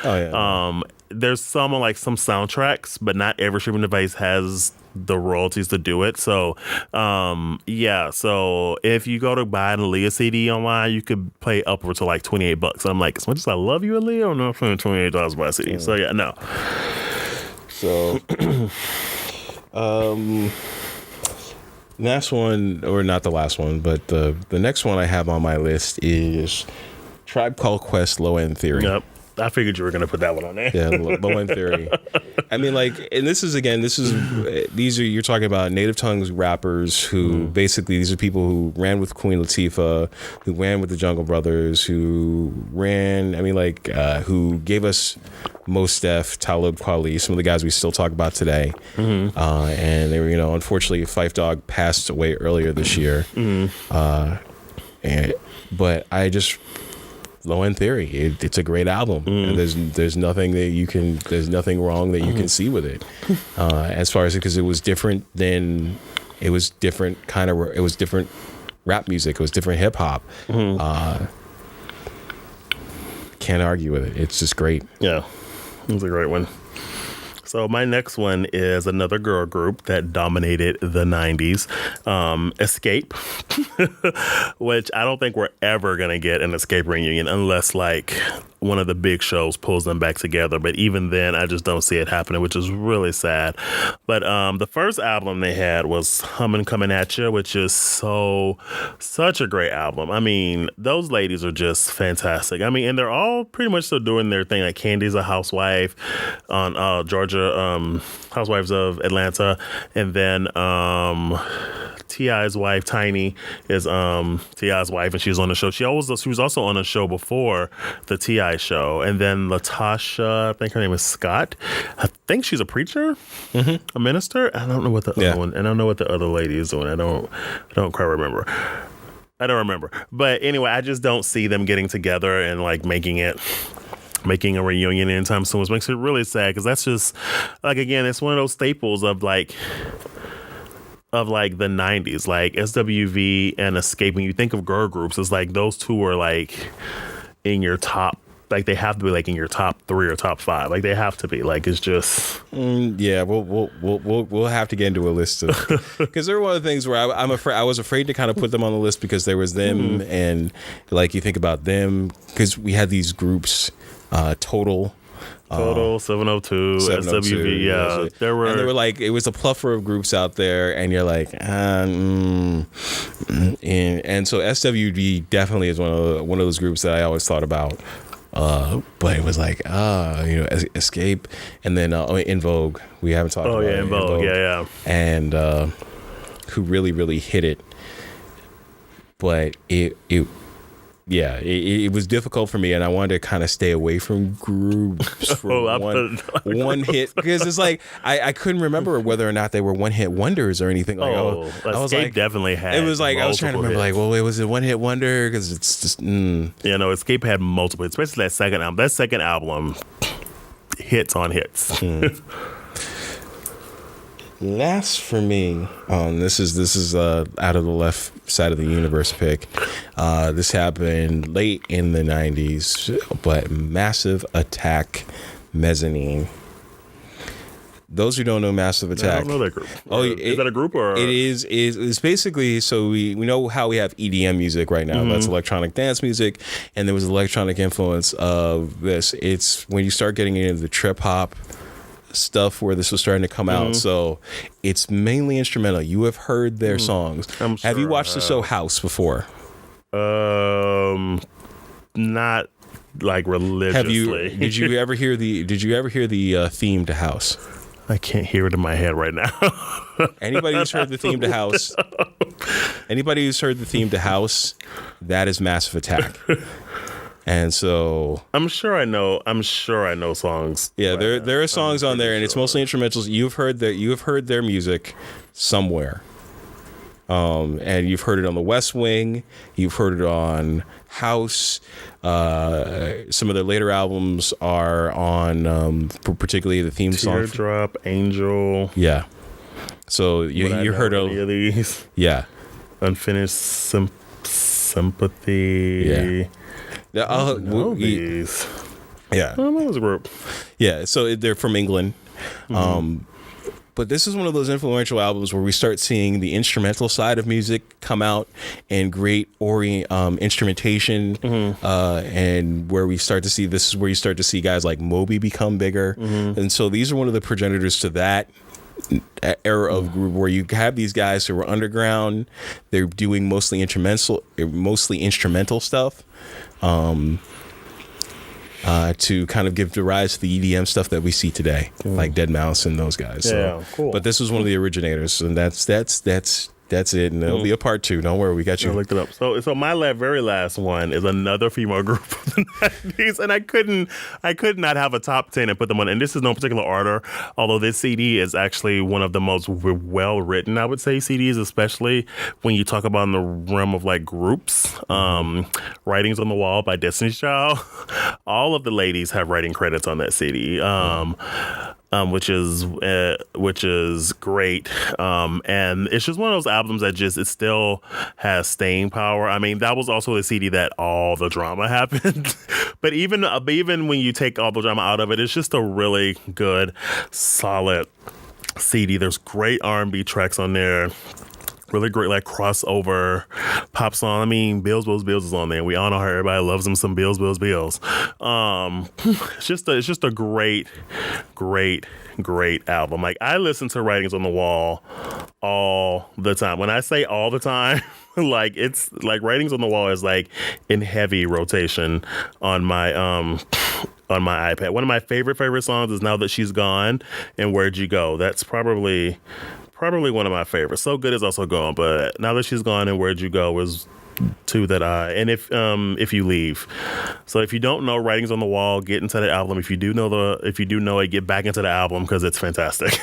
There's some on like some soundtracks, but not every streaming device has the royalties to do it. So, so if you go to buy an Aaliyah CD online, you could pay upwards to like $28. I'm like, as much as I love you, Aaliyah, I'm not paying $28 to buy a CD. So no. So, last one, or not the last one, but the next one I have on my list is Tribe Called Quest, Low End Theory. Yep. I figured you were going to put that one on there. Yeah, Low End Theory. I mean, like, and you're talking about native tongues rappers who basically, these are people who ran with Queen Latifah, who ran with the Jungle Brothers, who gave us Mos Def, Talib Kweli, some of the guys we still talk about today. And they were, unfortunately, Phife Dawg passed away earlier this year. But I just... Low End Theory, it's a great album, and there's nothing wrong that you can see with it, as far as because it was different rap music, it was different hip hop. Can't argue with it. It's just great. Yeah, it was a great one. So my next one is another girl group that dominated the 90s, Escape, which I don't think we're ever going to get an Escape reunion unless like one of the big shows pulls them back together. But even then, I just don't see it happening, which is really sad. But the first album they had was Hummin' Coming At Ya, which is such a great album. I mean, those ladies are just fantastic. I mean, and they're all pretty much still doing their thing. Like Candy's a housewife on Georgia, Housewives of Atlanta. And then T.I.'s wife, Tiny, is T.I.'s wife, and she's on the show. She was also on a show before the T.I. show. And then Latasha, I think her name is Scott. I think she's a preacher, a minister. I don't know what the other one, and I don't know what the other lady is doing. I don't quite remember. I don't remember. But anyway, I just don't see them getting together and like making a reunion anytime soon, which makes it really sad because that's just like, again, it's one of those staples of the 90s, like SWV and Escape. When you think of girl groups, it's like those two are like in your top, like they have to be like in your top 3 or top 5. Like they have to be. Like it's just we'll have to get into a list of, because they're one of the things where I was afraid to kind of put them on the list because there was them and like you think about them because we had these groups, Total. Total, 702, 702, SWV. Yeah, there were like, it was a plethora of groups out there, and you're like, and so SWV definitely is one of those groups that I always thought about. But it was like, Escape, and then In Vogue. We haven't talked about In Vogue. Yeah. And who really, really hit it. But it was difficult for me, and I wanted to kind of stay away from groups for one hit, because it's like I couldn't remember whether or not they were one hit wonders or anything. Like, I was like, definitely had. It was like I was trying to remember, hits. like, well, it was a one hit wonder because it's just. Escape had multiple, especially that second album. That second album, hits on hits. Last for me, this is out of the left side of the universe pick. This happened late in the 90s, but Massive Attack, Mezzanine. Those who don't know Massive Attack, I don't know that group. Is that a group or? It is. It's basically, so we know how we have EDM music right now. That's electronic dance music, and there was electronic influence of this. It's when you start getting into the trip hop stuff where this was starting to come out. So it's mainly instrumental. You have heard their songs. Have you watched the show House before? Not like religiously. Did you ever hear the theme to House? I can't hear it in my head right now. Anybody who's heard the theme to House, that is Massive Attack. And so I'm sure I know songs. Yeah, right, there are songs on there, and it's mostly instrumentals. You have heard their music somewhere. And you've heard it on The West Wing. You've heard it on House. Some of their later albums are on, particularly the theme song. Teardrop, Angel. Yeah. So you heard of any of these? Yeah. Unfinished Sympathy. Yeah. These. Yeah. I don't know this group. Yeah. So they're from England. But this is one of those influential albums where we start seeing the instrumental side of music come out and great instrumentation, and where we start to see, this is where you start to see guys like Moby become bigger. And so these are one of the progenitors to that era of group where you have these guys who are underground. They're doing mostly instrumental stuff. To kind of give the rise to the EDM stuff that we see today, like Deadmau5 and those guys. Yeah, cool. But this was one of the originators, and that's it. And there'll be a part 2. Don't worry, we got you. I looked it up. So my very last one is another female group of the 90s, and I could not have a top 10 and put them on. And this is no particular order, although this CD is actually one of the most well written, I would say, CDs, especially when you talk about in the realm of like groups. Writings on the Wall by Destiny's Child. All of the ladies have writing credits on that CD. Which is great, and it's just one of those albums that it still has staying power. I mean, that was also the CD that all the drama happened, but even when you take all the drama out of it, it's just a really good, solid CD. There's great R&B tracks on there. Really great, like, crossover pop song. I mean, Bills is on there. We all know how everybody loves them some Bills. It's just a great album. Like, I listen to Writings on the Wall all the time. When I say all the time, like, it's like Writings on the Wall is like in heavy rotation on my iPad. One of my favorite songs is Now That She's Gone and Where'd You Go. That's probably one of my favorites. So Good is also gone, but Now That She's Gone and Where'd You Go was 2 that and if you leave. So if you don't know Writings on the Wall, get into the album. If you do know it, get back into the album because it's fantastic.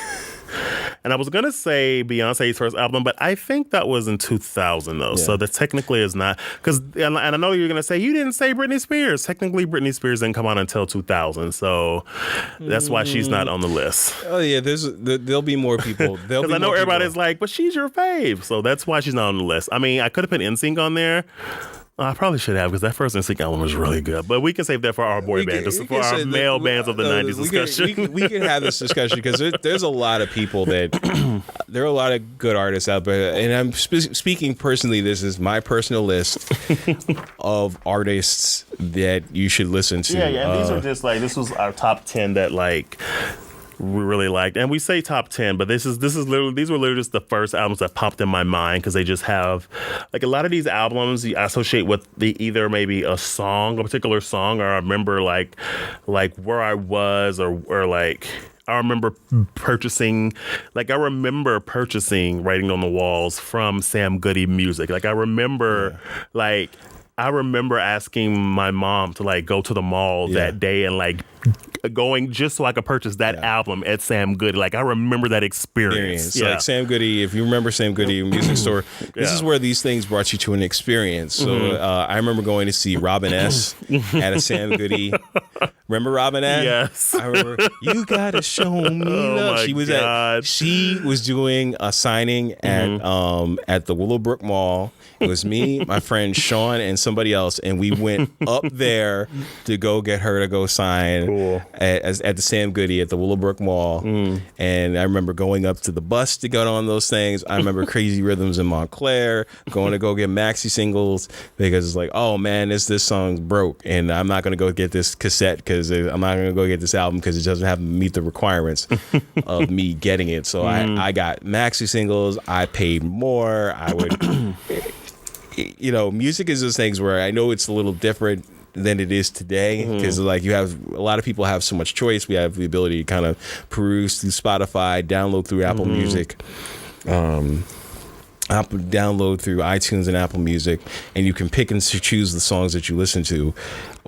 And I was gonna say Beyonce's first album, but I think that was in 2000 though. Yeah. So that technically is not, because, and I know you're gonna say you didn't say Britney Spears. Technically, Britney Spears didn't come out until 2000, so that's why she's not on the list. Oh yeah, there'll be more people. Because I know everybody's like, but she's your fave, so that's why she's not on the list. I mean, I could have put NSYNC on there, I probably should have because that first NSYNC album was really good. But we can save that for our boy band, just for our male bands of the 90s discussion. We can have this discussion because there's a lot of people that there are a lot of good artists out there. And I'm speaking personally, this is my personal list of artists that you should listen to. Yeah. And these are just like, this was our top 10 that like we really liked. And we say top 10, but this is literally, these were literally just the first albums that popped in my mind because they just have like a lot of these albums you associate with the either maybe a particular song, or I remember like where I was or like I remember purchasing Writing on the Walls from Sam Goody Music. Like I remember asking my mom to like go to the mall that day and like going just so I could purchase that album at Sam Goody. Like I remember that experience. Like Sam Goody, if you remember Sam Goody Music Store, this is where these things brought you to an experience. So I remember going to see Robin S. at a Sam Goody. Remember Robin S? Yes. I remember, you gotta show me love. She was doing a signing at the Willowbrook Mall. It was me, my friend Sean, and somebody else, and we went up there to go get her to go sign at the Sam Goody at the Willowbrook Mall. And I remember going up to the bus to go on those things. I remember Crazy Rhythms in Montclair, going to go get maxi singles because it's like, oh man, this song's broke, and I'm not gonna go get this cassette because I'm not gonna go get this album because it doesn't have to meet the requirements of me getting it. So I got maxi singles. I paid more. I would. Music is those things where I know it's a little different than it is today because like you have a lot of people have so much choice. We have the ability to kind of peruse through Spotify, download through Apple Music, download through iTunes and Apple Music, and you can pick and choose the songs that you listen to.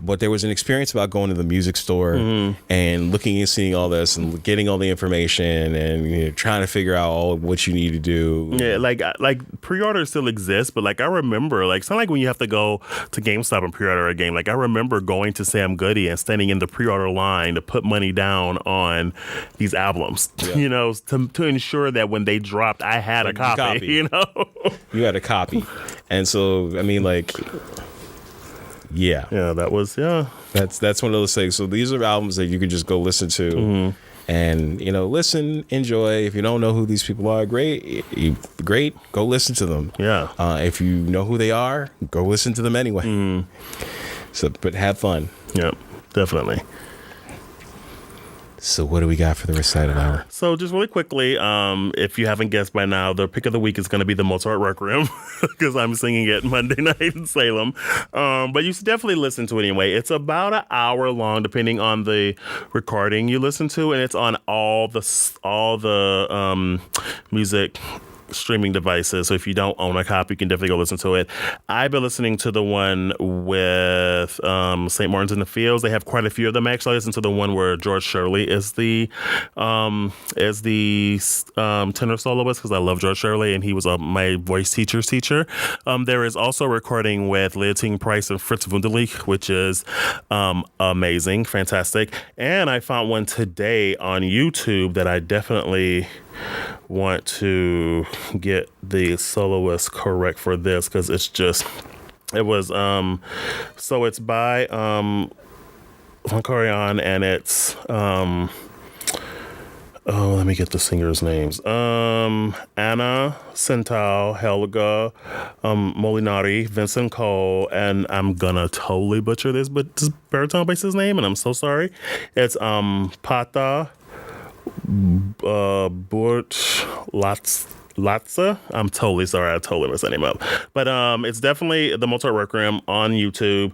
But there was an experience about going to the music store and looking and seeing all this and getting all the information and trying to figure out all what you need to do. Yeah, like pre-orders still exist, but like I remember, like it's not like when you have to go to GameStop and pre-order a game. Like I remember going to Sam Goody and standing in the pre-order line to put money down on these albums. Yeah. To ensure that when they dropped, I had a copy. You had a copy, and so I mean, like. Yeah, that was That's one of those things. So these are albums that you can just go listen to, and listen, enjoy. If you don't know who these people are, great. Go listen to them. Yeah. If you know who they are, go listen to them anyway. So, but have fun. Yeah, definitely. So what do we got for the recital hour? So just really quickly, if you haven't guessed by now, the pick of the week is going to be the Mozart Requiem because I'm singing it Monday night in Salem. But you should definitely listen to it anyway. It's about an hour long, depending on the recording you listen to, and it's on all the music streaming devices. So if you don't own a copy, you can definitely go listen to it. I've been listening to the one with St. Martin's in the Fields. They have quite a few of them actually. I listened to the one where George Shirley is the tenor soloist because I love George Shirley and he was my voice teacher's teacher. There is also a recording with Leontine Price and Fritz Wunderlich, which is amazing, fantastic. And I found one today on YouTube that I definitely want to get the soloist correct for this because it's by Von Karajan and it's let me get the singers' names. Anna Centau, Helga Molinari, Vincent Cole, and I'm gonna totally butcher this, but this baritone bass's name, and I'm so sorry. It's Pata Burt Latza. I'm totally sorry. I totally messed that name up. But it's definitely the Mozart Requiem on YouTube.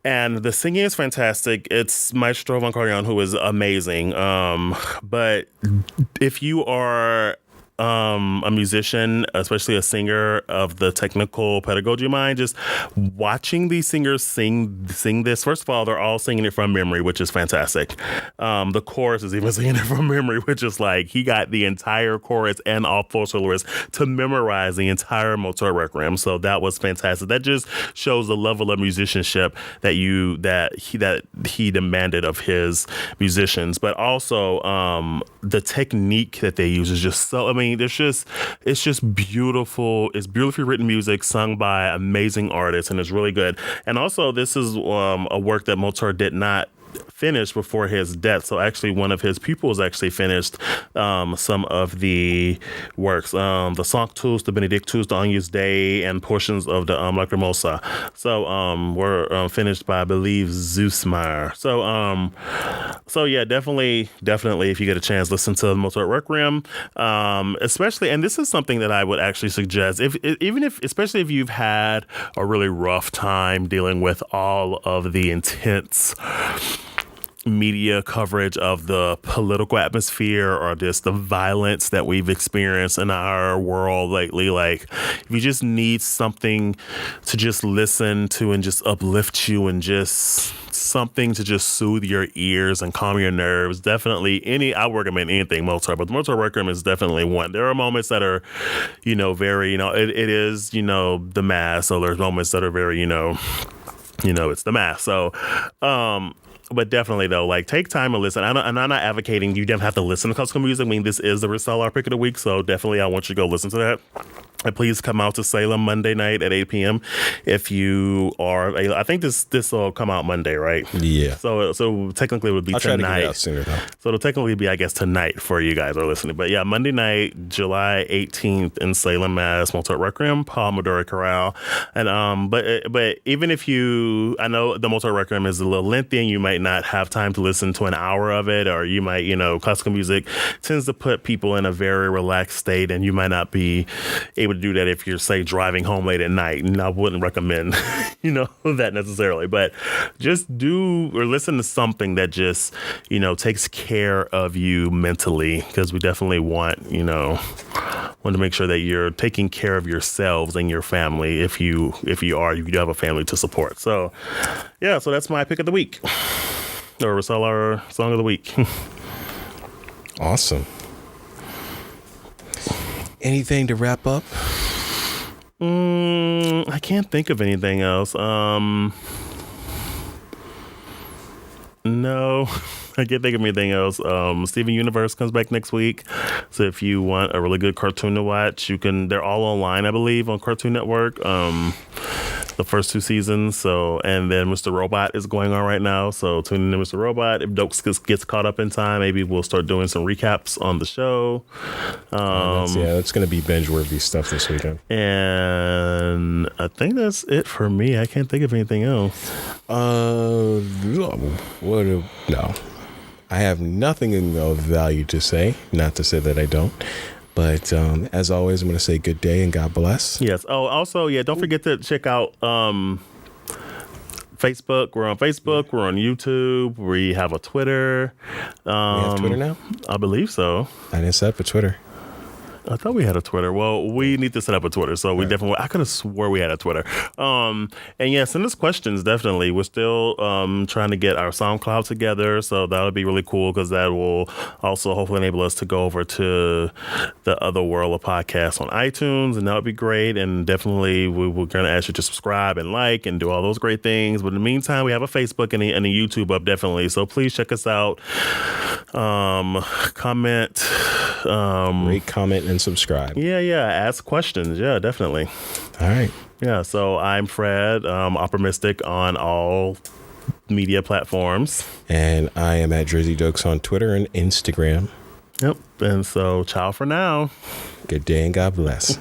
And the singing is fantastic. It's Maestro Von Karajan, who is amazing. But if you are a musician, especially a singer of the technical pedagogy mind, just watching these singers sing this. First of all, they're all singing it from memory, which is fantastic. The chorus is even singing it from memory, which is like he got the entire chorus and all four soloists to memorize the entire Mozart Requiem. So that was fantastic. That just shows the level of musicianship that he demanded of his musicians. But also the technique that they use is just so. I mean, mean, it's just beautiful. It's beautifully written music sung by amazing artists, and it's really good. And also, this is a work that Mozart did not finished before his death. So actually one of his pupils actually finished some of the works, the Sanctus, the Benedictus, the Agnus Dei, and portions of the Lacrimosa. So were finished by, I believe, Zeus Meyer. So yeah, definitely if you get a chance, listen to Mozart Requiem, especially, and this is something that I would actually suggest, especially if you've had a really rough time dealing with all of the intense media coverage of the political atmosphere or just the violence that we've experienced in our world lately. Like, if you just need something to just listen to and just uplift you and just something to just soothe your ears and calm your nerves, definitely I recommend anything Mozart, but the Mozart Requiem is definitely one. There are moments that are, very, it is, the Mass. So there's moments that are very, it's the Mass. So, but definitely, though, like, take time and listen. I'm not advocating you don't have to listen to classical music. I mean, this is the Recital Pick of the Week, so definitely I want you to go listen to that. And please come out to Salem Monday night at 8 p.m. if you are. I think this will come out Monday, right? Yeah. So technically it would be I'll tonight. Try to get it out sooner, though. So it'll technically be, I guess, tonight for you guys who are listening. But yeah, Monday night, July 18th in Salem, Mass. Mozart Requiem, Paul Midori Chorale. And but even if I know the Mozart Requiem is a little lengthy and you might not have time to listen to an hour of it, or you might, classical music tends to put people in a very relaxed state, and you might not be able to do that if you're, say, driving home late at night. And I wouldn't recommend, that necessarily, but just do or listen to something that just, takes care of you mentally, because we definitely want to make sure that you're taking care of yourselves and your family if you do have a family to support. So yeah, so that's my pick of the week, or our song of the week. Awesome. Anything to wrap up? I can't think of anything else. No, I can't think of anything else. Steven Universe comes back next week. So if you want a really good cartoon to watch, they're all online, I believe, on Cartoon Network. The first 2 seasons. So, and then Mr. Robot is going on right now. So tune in to Mr. Robot. If Dokes gets caught up in time, maybe we'll start doing some recaps on the show. That's going to be binge-worthy stuff this weekend. And I think that's it for me. I can't think of anything else. No. I have nothing of value to say. Not to say that I don't. But as always, I'm going to say good day and God bless. Yes. Oh, also, yeah, don't forget to check out Facebook. We're on Facebook. We're on YouTube. We have a Twitter. We have Twitter now? I believe so. I didn't set up a Twitter. I thought we had a Twitter. Well, we need to set up a Twitter. So we definitely, I could have swore we had a Twitter. And yeah, send us questions. Definitely. We're still trying to get our SoundCloud together. So that would be really cool, because that will also hopefully enable us to go over to the Other World of Podcasts on iTunes. And that would be great. And definitely we're going to ask you to subscribe and like and do all those great things. But in the meantime, we have a Facebook and a YouTube up, definitely. So please check us out. Comment. Rate, comment, and subscribe. Yeah. Ask questions. Yeah, definitely. All right. Yeah. So I'm Fred, Optimistic on all media platforms. And I am at Drizzy Dokes on Twitter and Instagram. Yep. And so ciao for now. Good day and God bless.